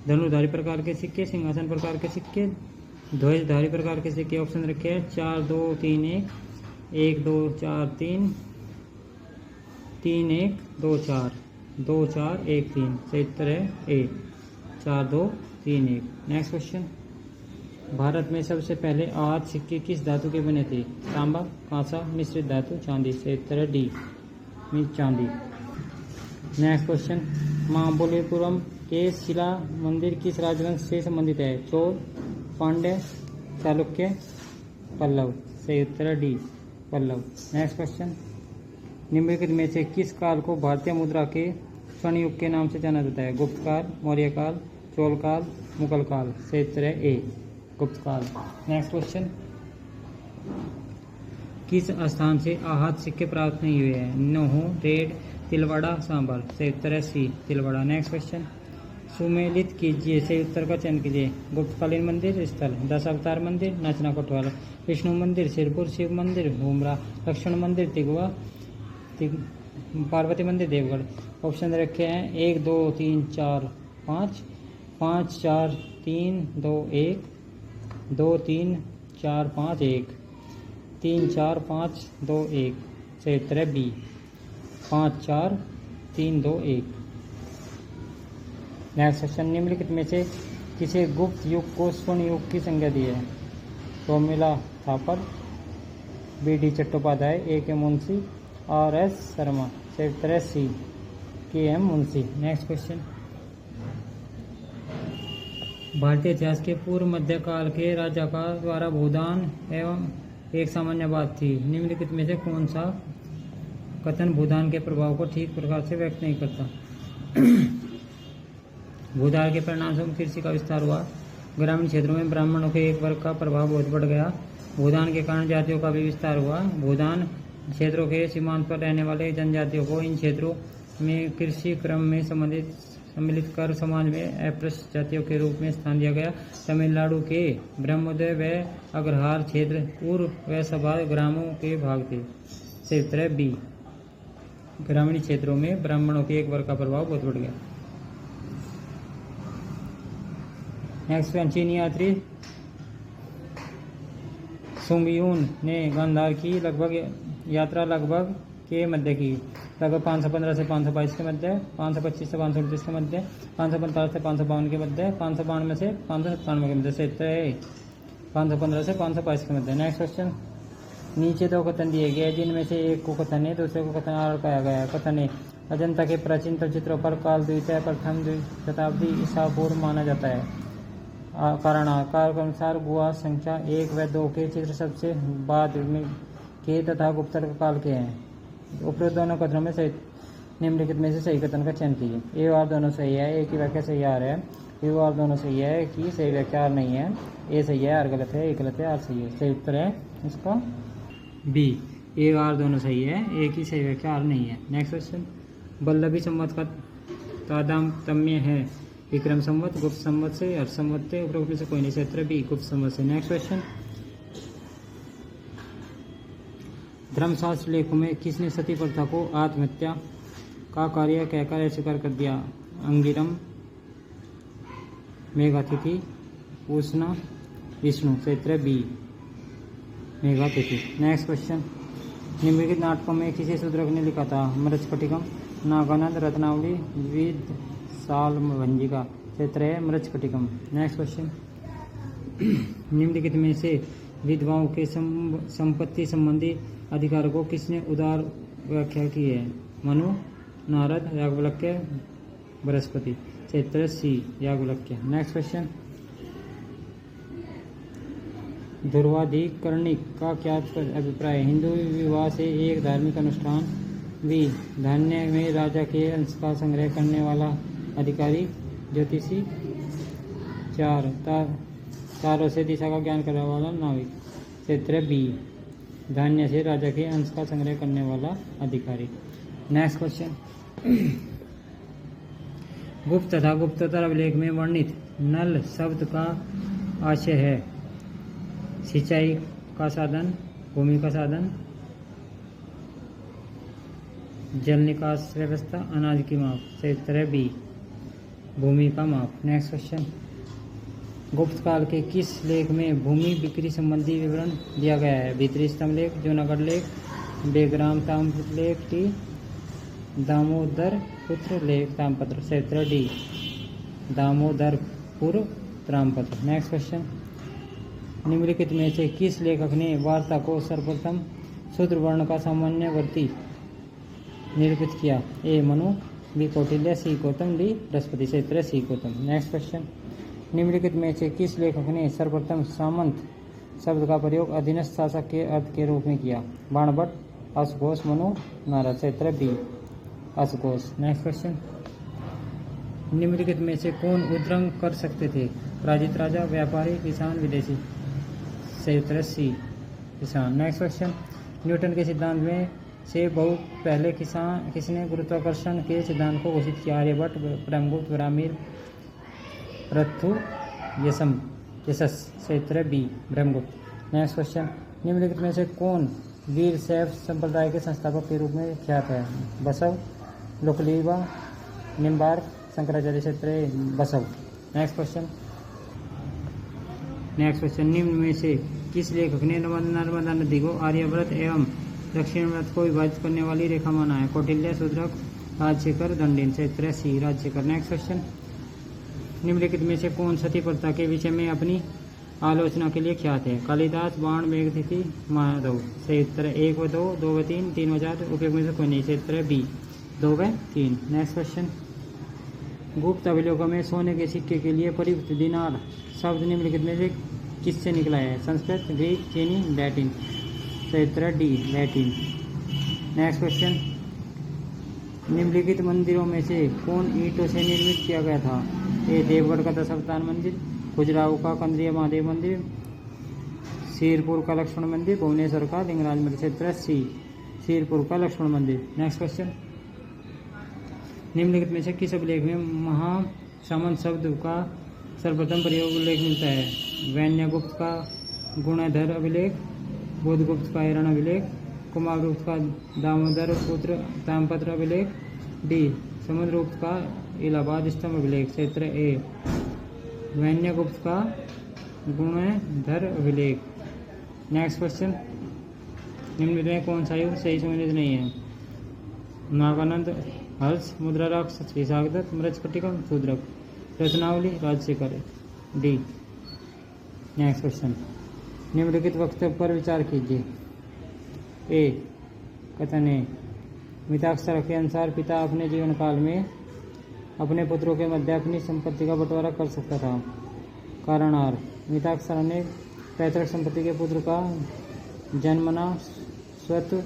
धनुधारी प्रकार के सिक्के, सिंहासन प्रकार के सिक्के, ध्वजधारी प्रकार के सिक्के। ऑप्शन रखे हैं 4 2 3 1, 1 2 4 3, 3 1 2 4, 2 4 1 3। सही उत्तर है ए, 4 2 3 1। नेक्स्ट क्वेश्चन, भारत में सबसे पहले आहत सिक्के किस धातु के बने थे? तांबा, कांसा, मिश्रित धातु, चांदी। सही उत्तर है डी, चांदी। नेक्स्ट क्वेश्चन, महाबलीपुरम के शिला मंदिर किस राजवंश से संबंधित है? चोल, पांड्य, चालुक्य, पल्लव। सही उत्तर है डी, पल्लव। नेक्स्ट क्वेश्चन, निम्नलिखित में से किस काल को भारतीय मुद्रा के स्वर्ण युग के नाम से जाना जाता है? गुप्त काल, मौर्य काल, चोल काल, मुगल काल। सही उत्तर है ए, गुप्त काल। नेक्स्ट क्वेश्चन, किस स्थान से आहत सिक्के प्राप्त नहीं हुए हैं? नोहो, रेड, तिलवाड़ा, सांभर। सही उत्तर है सी, तिलवाड़ा। नेक्स्ट क्वेश्चन, सुमेलित कीजिए, सही उत्तर का चयन कीजिए। गुप्तकालीन मंदिर स्थल, 10 अवतार मंदिर, नचना कोटवाल, विष्णु मंदिर सिरपुर, शिव मंदिर भूमरा, लक्ष्मण मंदिर तिगवा, पार्वती मंदिर देवगढ़। ऑप्शन रखे हैं 1 2 3 4 5, 5 4 3 2 1, 2 3 4 5 1, 3 4 5 2 1। सही उत्तर है बी, 5 4 3 2 1। नेक्स्ट क्वेश्चन, निम्नलिखित में से किसे गुप्त युग को स्वर्ण युग की संज्ञा दी है? रोमिला थापर, बी डी चट्टोपाध्याय, ए के मुंशी, आर एस शर्मा। सही उत्तर है सी, के एम मुंशी। नेक्स्ट क्वेश्चन, भारतीय इतिहास के पूर्व मध्यकाल के राजा का द्वारा भूदान एवं एक सामान्य बात थी। निम्नलिखित में से कौन सा कथन भूदान के प्रभाव को ठीक प्रकार से व्यक्त नहीं करता? भूदान के परिणाम स्वरूप कृषि का विस्तार हुआ, ग्रामीण क्षेत्रों में ब्राह्मणों के एक वर्ग का प्रभाव बहुत बढ़ गया, भूदान के कारण जातियों का भी विस्तार हुआ, भूदान क्षेत्रों के सीमांत पर रहने वाले जनजातियों को इन क्षेत्रों में कृषि क्रम में सम्मिलित कर समाज में अपृष्ट जातियों के रूप में स्थान दिया गया। तमिलनाडु के ब्रह्मोदय व अग्रहार क्षेत्र पूर्व व सभा ग्रामों के भाग थे। सही उत्तर है बी, ग्रामीण क्षेत्रों में ब्राह्मणों के एक वर्ग का प्रभाव बहुत बढ़ गया। नेक्स्ट, चीनी यात्री सुंगयून ने गांधार की यात्रा लगभग के मध्य की, लगभग 515 से 522 के मध्य, 525 से 529 के मध्य, 545 से 552 के मध्य, 592 से 597 के मध्य। से 515 से 522 के मध्य। नेक्स्ट क्वेश्चन, नीचे 2 कथन दिए गए जिनमें से एक को कथन है, दूसरे को कथन आर कहा गया है। कथन है, अजंता के प्राचीन चलचित्रों पर काल द्वितीय प्रथम शताब्दी ईसा पूर्व माना जाता है। कारण आकार के अनुसार गुहा संख्या 1 व 2 के चित्र सबसे बाद में के तथा गुप्तर काल के हैं। उपरोक्त दोनों कथनों में सही निम्नलिखित में से सही कथन का चयन कीजिए। ए और दोनों सही है, ए की व्याख्या सही आर है, ए और दोनों सही है, कि सही व्याख्या आर नहीं है, ए सही है, आर गलत है, ए गलत है, आर सही है। सही उत्तर है इसका बी, ए और दोनों सही है, ए की सही व्याख्या आर नहीं है। नेक्स्ट क्वेश्चन, वल्लभी संवत का तादात्म्य है विक्रम संवत, गुप्त संवत से, हर्ष संवत से, उपरोक्त में से कोई नहीं। सही उत्तर बी, गुप्त संवत से। नेक्स्ट क्वेश्चन, धर्मशास्त्र लेखों में किसने सती प्रथा को आत्महत्या का कार्य कहकर अस्वीकार कर दिया? अंगिरम, मेघातिथि, उष्ण, विष्णु। क्षेत्र बी मेघातिथि। नेक्स्ट क्वेश्चन, निम्नलिखित नाटकों में किसे शूद्रक ने लिखा था? मृच्छकटिकम, नागानंद, रत्नावली, विद सालभंजिका। क्षेत्र है मृच्छकटिकम। नेक्स्ट क्वेश्चन, निम्नलिखित में से विधवाओं के संपत्ति संबंधी अधिकार को किसने उदार व्याख्या की है? मनु, नारद, याज्ञवल्क्य, बृहस्पति। क्षेत्र सी याज्ञवल्क्य। नेक्स्ट क्वेश्चन, ध्रुवाधिकरणिक का क्या अभिप्राय है? हिंदू विवाह से एक धार्मिक अनुष्ठान। बी, धान्य में राजा के अंश का संग्रह करने वाला अधिकारी, ज्योतिषी। 4, तारों से दिशा का ज्ञान करने वाला नाविक। क्षेत्र बी, धान्य से राजा के अंश का संग्रह करने वाला अधिकारी। नेक्स्ट क्वेश्चन, गुप्त तथा गुप्ततर अभिलेख में वर्णित नल शब्द का आशय है सिंचाई का साधन, भूमि का साधन, जल निकास व्यवस्था, अनाज की माप। क्षेत्र बी, भूमि का माप। नेक्स्ट क्वेश्चन, गुप्त काल के किस लेख में भूमि बिक्री संबंधी विवरण दिया गया है? भीतरी स्तंभ लेख, जूनागढ़ लेख, बेग्राम ताम्रपत्र लेख। टी, दामोदर पुत्र लेख ताम्रपत्र। क्षेत्र डी, दामोदरपुर ताम्रपत्र। नेक्स्ट क्वेश्चन, निम्नलिखित में से किस लेखक ने वार्ता को सर्वप्रथम शूद्र वर्ण का सामान्यवर्ती निरूपित किया? ए, मनु, बी, कौटिल्य, सी, गौतम, डी, बृहस्पति। क्षेत्र सी, गौतम। नेक्स्ट क्वेश्चन, निम्नलिखित में से किस लेखक ने सर्वप्रथम सामंत शब्द का प्रयोग अधीनस्थ शासक के अर्थ के रूप में किया? बाणभट्ट, अशोघोष, मनु, नारद। क्षेत्र बी, अशोघोष। नेक्स्ट क्वेश्चन, निम्नलिखित में से कौन उद्रंग कर सकते थे? पराजित राजा, व्यापारी, किसान, विदेशी। क्षेत्र सी, किसान। नेक्स्ट क्वेश्चन, न्यूटन के सिद्धांत में से बहुत पहले किसने गुरुत्वाकर्षण के सिद्धांत को घोषित किया? आर्यभट्ट, ब्रह्मगुप्त, ब्राह्मीर, पृथु, यशस। क्षेत्र बी, ब्रह्मगुप्त। नेक्स्ट क्वेश्चन, निम्नलिखित में से कौन वीर शैव संप्रदाय के संस्थापक के रूप में ख्यात है? बसव, लोकलीवा, निम्बार्क, शंकराचार्य। क्षेत्र बसव। नेक्स्ट क्वेश्चन, निम्न में से किस लेखक ने नर्मदा नदी को आर्यव्रत एवं दक्षिणाव्रत को विभाजित करने वाली रेखा माना है? कौटिल्य, शूद्रक, राजशेखर, दंडीन। क्षेत्र सी, राजशेखर। नेक्स्ट क्वेश्चन, निम्नलिखित में से कौन सती प्रथा के विषय में अपनी आलोचना के लिए ख्यात है? कालिदास, बाण, मेघतिथि, माधव। क्षेत्र 1 व 2, 2 व 3, 3 व 4, उपयोग में से कोई नहीं। क्षेत्र बी, 2 व 3। नेक्स्ट क्वेश्चन, गुप्त अभिलेखों में सोने के सिक्के के लिए प्रयुक्त दिनार शब्द निम्नलिखित में से किससे निकला है? संस्कृत, ग्रीक, चीनी, लैटिन। क्षेत्र डी, लैटिन। नेक्स्ट क्वेश्चन, निम्नलिखित मंदिरों में से कौन ईंटों से निर्मित किया गया था? ए, देवगढ़ का दशावतार मंदिर, खजुराहो का कंद्रिय महादेव मंदिर, सिरपुर का लक्ष्मण मंदिर, भुवनेश्वर का लिंगराज मंदिर। क्षेत्र सी, सिरपुर का लक्ष्मण मंदिर। नेक्स्ट क्वेश्चन, निम्नलिखित में से किस अभिलेख में महासामंत शब्द का सर्वप्रथम प्रयोग उल्लेख मिलता है? वैन्यगुप्त का गुणधर अभिलेख, बुधगुप्त का हिरण अभिलेख, कुमारगुप्त का दामोदर पुत्र ताम्रपत्र अभिलेख। डी, समुद्रगुप्त का इलाहाबाद स्तंभ अभिलेख। क्षेत्र ए, वैन्यगुप्त का गुणधर अभिलेख। नेक्स्ट क्वेश्चन, निम्न में कौन सा युग सही संबंधित नहीं है? Naganand, Harsha, Mudra Rakshasa, Vishakhadatta, Mrichchhakatikam, Shudraka. Ratnavali, Rajashekhara. D. Next question, निम्नलिखित वक्तव्य पर विचार कीजिए। ए, कथन ए, मिताक्षर के अनुसार पिता अपने जीवन काल में अपने पुत्रों के मध्य अपनी संपत्ति का बंटवारा कर सकता था। कारण आर, मिताक्षर ने पैतृक संपत्ति के पुत्र का जन्मना स्वतः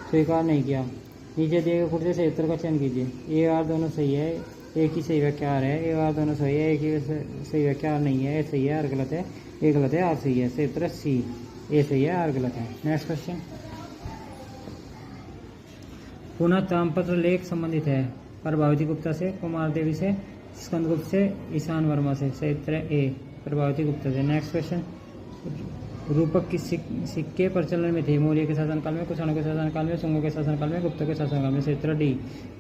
स्वीकार नहीं किया। नीचे दिए गए कुर्ते से उत्तर का चयन कीजिए। ए आर दोनों सही है, एक ही सही व्याख्या आर है। ए आर दोनों सही है, एक ही सही व्याख्या आर नहीं है। ए सही है, आर गलत है। ए गलत है, आर सही है। क्षेत्र सी, ए सही है, आर गलत है। नेक्स्ट क्वेश्चन, पुनः ताम्रपत्र लेख संबंधित है प्रभावती गुप्ता से, कुमार देवी से, स्कंदगुप्त से, ईशान वर्मा से। क्षेत्र ए, प्रभावती गुप्ता से। नेक्स्ट क्वेश्चन, रूपक की सिक्के प्रचलन में थे मौर्य के शासनकाल में, कुषाणों के शासनकाल में, शुंगों के शासनकाल में, गुप्तों के शासनकाल में। क्षेत्र डी,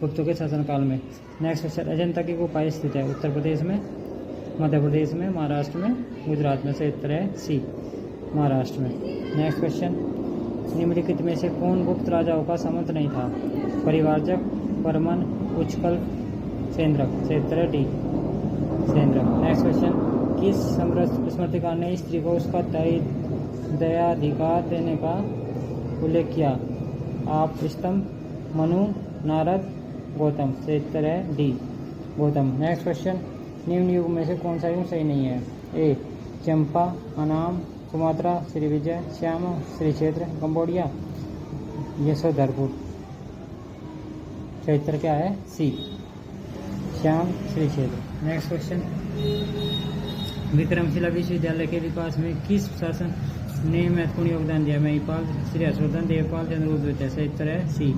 गुप्तों के शासनकाल में। नेक्स्ट क्वेश्चन, अजंता की गुफा स्थित है उत्तर प्रदेश में, मध्य प्रदेश में, महाराष्ट्र में, गुजरात में। सही उत्तर है सी, महाराष्ट्र में। नेक्स्ट क्वेश्चन, निम्नलिखित में से कौन गुप्त राजाओं का सामंत नहीं था? परिवारजक, परमन, उच्चकल, सेंद्रक। सही उत्तर है डी, सेंद्रक। नेक्स्ट क्वेश्चन, किस स्मृतिकार ने स्त्री को उसका दयाधिकार देने का उल्लेख किया? आप, स्तंभ, मनु, नारद, गौतम। सही उत्तर है डी, गौतम। नेक्स्ट क्वेश्चन, निम्न युग में से कौन सा युग सही नहीं है? ए चंपा, अनाम, सुमात्रा, श्रीविजय, श्याम, श्री क्षेत्र, कंबोडिया, यशोधरपुर। सही उत्तर क्या है? सी, श्याम, श्री क्षेत्र। नेक्स्ट क्वेश्चन, विक्रमशिला विश्वविद्यालय के विकास में किस शासन ने महत्वपूर्ण योगदान दिया? महिपाल, श्री हर्षवर्धन, देवपाल, चंद्रगुप्त द्वितीय। सही उत्तर है सी,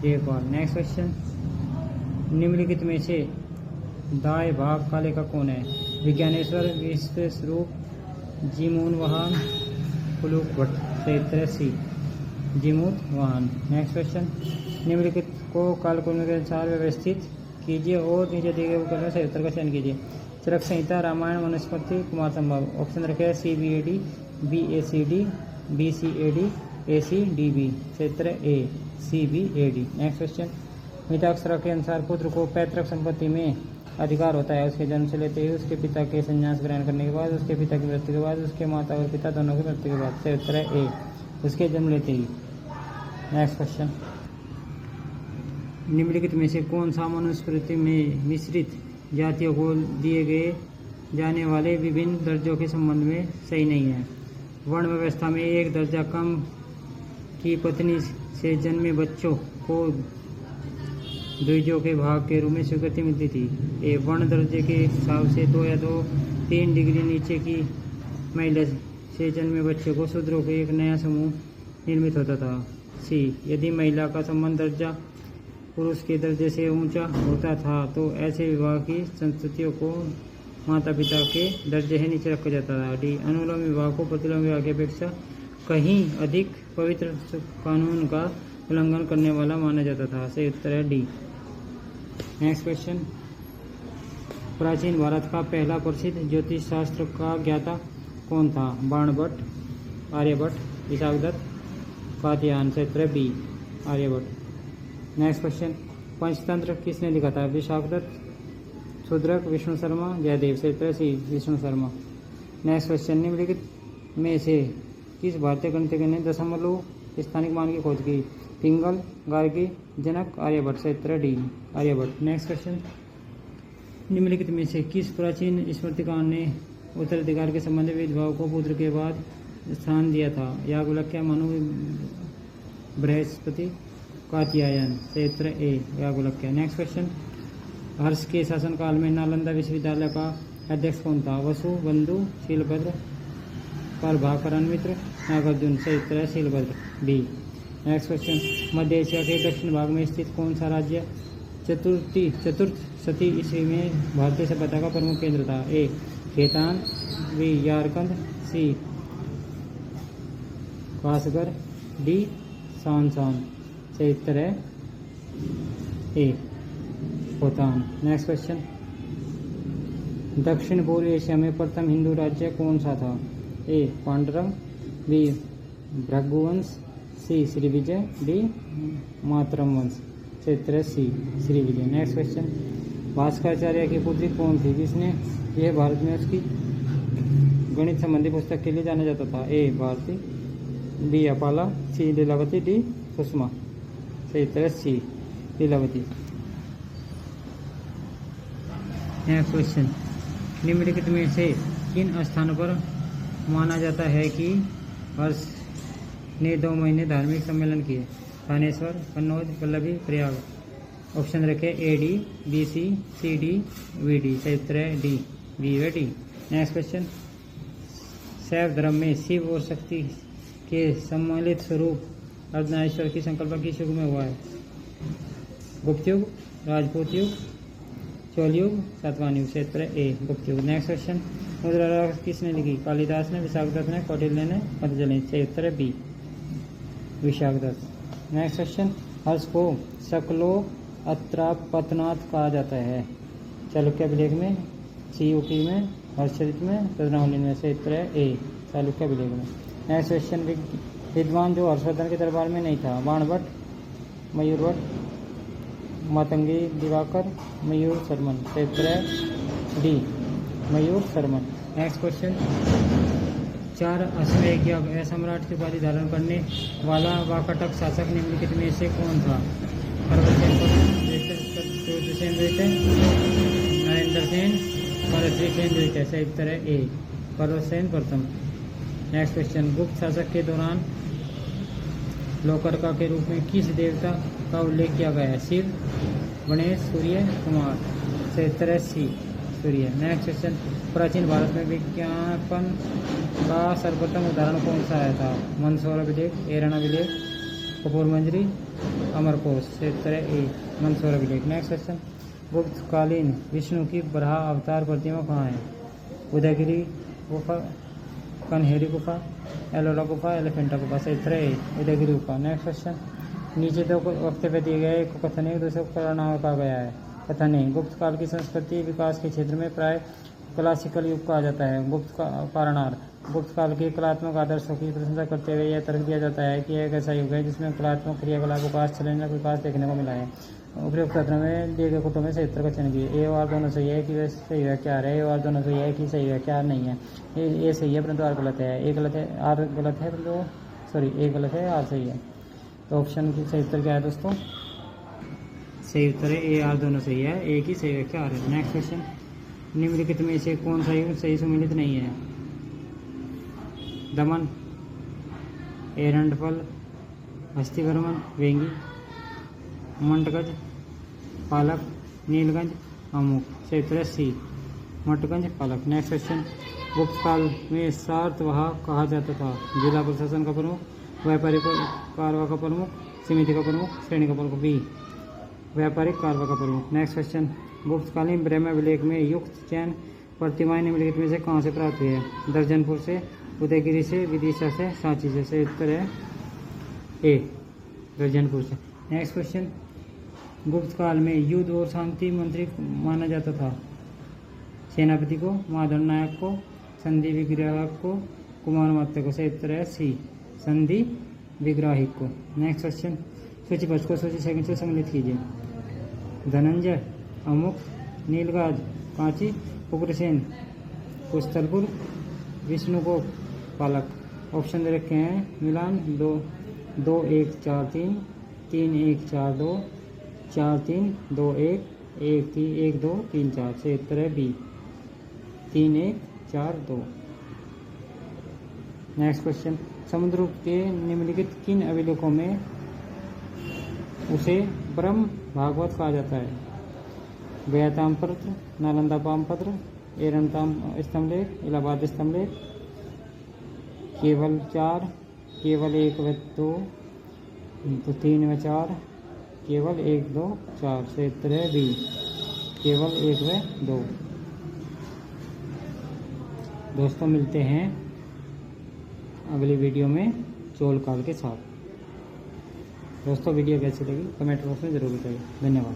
देवपाल। नेक्स्ट क्वेश्चन, निम्नलिखित में से दाएं भाग का लेखक कौन है? विज्ञानेश्वर, विश्वस्वरूप, जीमून वाहन, पुलुक भट्ट। सही उत्तर है सी, जीमूत वाहन। नेक्स्ट क्वेश्चन, निम्नलिखित को कालक्रम के अनुसार व्यवस्थित कीजिए और नीचे दिए गए विकल्प में सही उत्तर का चयन कीजिए। चरक संहिता, रामायण, मनुस्मृति, कुमार संभव। ऑप्शन रखे CBAD, BACD, BCAD, ACDB। सही उत्तर है ए, CBAD। नेक्स्ट क्वेश्चन, मिताक्षरा के अनुसार पुत्र को पैतृक संपत्ति में अधिकार होता है उसके जन्म से लेते ही उसके पिता के संन्यास ग्रहण करने के बाद, उसके पिता की मृत्यु के बाद, उसके माता और पिता दोनों की मृत्यु के बाद। सही उत्तर है ए, उसके जन्म लेते ही। नेक्स्ट क्वेश्चन, निम्नलिखित में से कौन सा मनुस्मृति में मिश्रित जातियों को दिए गए जाने वाले विभिन्न दर्जों के संबंध में सही नहीं है? वर्ण व्यवस्था में एक दर्जा कम की पत्नी से जन्मे बच्चों को द्विजों के भाग के रूप में स्वीकृति मिलती थी। ए वर्ण दर्जे के हिसाब से 2 या 3 डिग्री नीचे की महिला से जन्मे बच्चे को शूद्रों के एक नया समूह निर्मित होता था। सी यदि महिला का संबंध दर्जा पुरुष के दर्जे से ऊंचा होता था तो ऐसे विवाह की संस्कृतियों को माता पिता के दर्जे से नीचे रखा जाता था। डी अनुलोम विवाह को प्रतिलोम विवाह की अपेक्षा कहीं अधिक पवित्र कानून का उल्लंघन करने वाला माना जाता था। सही उत्तर है डी। नेक्स्ट क्वेश्चन, प्राचीन भारत का पहला प्रसिद्ध ज्योतिष शास्त्र का ज्ञाता कौन था? बाणभट्ट, आर्यभट्ट, इसाकदत्त, कात्यायन। सही उत्तर है B, Aryabhatta. Next question, Panchatantra किसने लिखा था? विशाखदत्त, शूद्रक, विष्णु शर्मा, जयदेव। सही उत्तर है सी, विष्णु शर्मा। नेक्स्ट क्वेश्चन, निम्नलिखित में से किस भारतीय गणितज्ञ ने दशमलव स्थानिक मान की खोज की? पिंगल, गार्गी, जनक, आर्यभट्ट। सही उत्तर है डी, आर्यभट्ट। नेक्स्ट क्वेश्चन, निम्नलिखित में से किस प्राचीन स्मृतिकार ने उत्तराधिकार के संबंध में विधवाओं को पुत्र के बाद स्थान दिया था? याज्ञवल्क्य, मनु, बृहस्पति, कात्यायन। सही उत्तर है ए, याज्ञवल्क्य। नेक्स्ट क्वेश्चन, हर्ष के शासनकाल में नालंदा विश्वविद्यालय का अध्यक्ष कौन था? वसु, बंधु, शीलभद्र, प्रभाकरण मित्र, नागार्जुन। सही उत्तर है शीलभद्र, बी। नेक्स्ट क्वेश्चन, मध्य एशिया के दक्षिण भाग में स्थित कौन सा राज्य चतुर्थ शती ईस्वी में भारतीय सभ्यता का प्रमुख केंद्र था? ए खेतान, बी यारकंद, सी कासगर, डी सांसान। सही उत्तर है ए, खोतान। नेक्स्ट क्वेश्चन, दक्षिण पूर्व एशिया में प्रथम हिंदू राज्य कौन सा था? ए पांडरंग, बी भृगुवंश, सी श्रीविजय, डी मातरम वंश। सही उत्तर है सी, श्रीविजय। नेक्स्ट क्वेश्चन, भास्कराचार्य की पुत्री कौन थी जिसने यह भारत में उसकी गणित संबंधी पुस्तक के लिए जाना जाता था? ए भारती, बी अपाला, सी लीलावती, डी सुषमा। सही उत्तर है सी, लीलावती। नेक्स्ट क्वेश्चन, निम्नलिखित में से किन स्थानों पर माना जाता है कि हर्ष ने 2 महीने धार्मिक सम्मेलन किए? थानेश्वर, कन्नौज, पल्लवी, प्रयाग। ऑप्शन रखे A D, B C, C D, V D. सही उत्तर है डी, बी व डी। नेक्स्ट क्वेश्चन, शैव धर्म में शिव और शक्ति के सम्मिलित स्वरूप अर्धनारीश्वर की संकल्पना किस युग में हुआ है? गुप्त युग, राजपूत युग, चोल युग, सातवाहन युग। सही उत्तर है ए, गुप्त युग। नेक्स्ट क्वेश्चन, मुद्रा किसने लिखी? कालिदास ने, विशाखदत्त ने, कौटिल्य ने, पतंजलि ने। सही उत्तर है बी, विशाखदत्त। नेक्स्ट क्वेश्चन, हर्ष को शकलो अत्रापतनाथ कहा जाता है? चालुक्य अभिलेख में, सी यूपी में, हर्षचरित में, रत्नावली में। सही उत्तर है ए, चालुक्य अभिलेख में। नेक्स्ट क्वेश्चन, विद्वान जो हर्षवर्धन के दरबार में नहीं था। बाणभट्ट, मयूरभट्ट, मातंगी दिवाकर, मयूर शर्मन। सही उत्तर है डी, मयूर शर्मन। नेक्स्ट क्वेश्चन, 4 अश्वमेध यज्ञ सम्राट की उपाधि धारण करने वाला वाकाटक शासक निम्नलिखित में से कौन था? नरेंद्र सेन, भरतरी सेन द्वितीय। सही उत्तर है ए, पर्वतसेन प्रथम। नेक्स्ट क्वेश्चन, गुप्त शासक के दौरान लोकरका के रूप में किस देवता का उल्लेख किया गया है? शिव, गणेश, सूर्य, कुमार। सही उत्तर है सी, सूर्य। नेक्स्ट क्वेश्चन, प्राचीन भारत में विज्ञापन का सर्वोत्तम उदाहरण कौन सा आया था? मंदसौर अभिलेख, एरन अभिलेख, कपूर मंजरी, अमरकोश। सही उत्तर है ए, मंदसौर अभिलेख। नेक्स्ट क्वेश्चन, गुप्तकालीन विष्णु की बराह अवतार प्रतिमा कहाँ है? उदयगिरी गुफा, कन्हेरी गुफा, एलोरा गुफा, एलिफेंटा गुफा। सही उत्तर है ए, उदयगिरी गुफा। नेक्स्ट क्वेश्चन, नीचे दो वक्तव्य दिए गए, एक को कथन है, दूसरे को परिणाम कहा गया है। कथन है, गुप्त काल की संस्कृति विकास के क्षेत्र में प्राय क्लासिकल युग कहा जाता है। गुप्त कारणार्थ, गुप्त काल के कलात्मक आदर्शों की प्रशंसा करते हुए यह तर्क दिया जाता है कि यह एक ऐसा युग है जिसमें कलात्मक क्रियाकलाप विकास चलने का विकास देखने को मिला है। उपयुक्त कथनों में दिए गए कोटों में सही उत्तर का चयन कीजिए। ए और दोनों सही है कि वह सही व्याख्या है, ए और दोनों सही है कि सही व्याख्या नहीं है। ए सही है परंतु आर गलत है, ए गलत है, आर गलत है परंतु सॉरी ए गलत है, आर सही है। तो ऑप्शन की सही उत्तर क्या है दोस्तों? सही उत्तर है ए, आर दोनों सही है, ए की सही व्याख्या आर है। नेक्स्ट क्वेश्चन, निम्नलिखित में से कौन सा युग सही सुमेलित नहीं है? दमन, एरंडफल, हस्तिवर्मन, वेंगी, मंटगज, पालक, नीलगंज, अमुक। सही उत्तर है सी, मटगंज, पालक। नेक्स्ट क्वेश्चन, गुप्त काल में सातवाह कहा जाता था? जिला प्रशासन का प्रमुख, व्यापारिक कारवा का प्रमुख, समिति का प्रमुख, श्रेणी का प्रमुख। बी, व्यापारिक कारवा का प्रमुख। नेक्स्ट क्वेश्चन, गुप्तकालीन ब्रह्म अभिलेख में युक्त चैन प्रतिमाएं निम्नलिखित में से कहाँ से प्राप्त हुई है? दर्जनपुर से, उदयगिरी से, विदिशा से, सांची से। सही उत्तर है ए, दर्जनपुर से। नेक्स्ट क्वेश्चन, गुप्त काल में युद्ध और शांति मंत्री माना जाता था? सेनापति को, माधव नायक को, संधि विग्राहक को, कुमार मात्य को। सही उत्तर है सी, संधि विग्राहिक को। नेक्स्ट क्वेश्चन, सूची 5 को सूची 2 से सम्मिलित कीजिए। धनंजय, अमुक, नीलगाज, कांची, उग्रसेन, कुस्तलपुर, विष्णुगोप, पालक। ऑप्शन दे रखे हैं मिलान 2, 2, 1, 4, 3, 3, 1, 4, 2, 4, 3, 2, 1, 1, 3, 1, 2, 3, 4। सही उत्तर है बी, 3, 1, 4, 2। नेक्स्ट क्वेश्चन, समुद्रगुप्त के निम्नलिखित किन अभिलेखों में उसे ब्रह्म भागवत कहा जाता है? गया ताम्रपत्र, नालंदा ताम्रपत्र, एरन स्तंभलेख, इलाहाबाद स्तंभलेख। केवल 4, केवल 1 व 2, तो 3 व 4, केवल 1, 2, 4। सही उत्तर है बी, केवल 1 व 2। दोस्तों मिलते हैं अगली वीडियो में चोल काल के साथ। दोस्तों वीडियो कैसी लगी कमेंट बॉक्स में जरूर बताइए। धन्यवाद।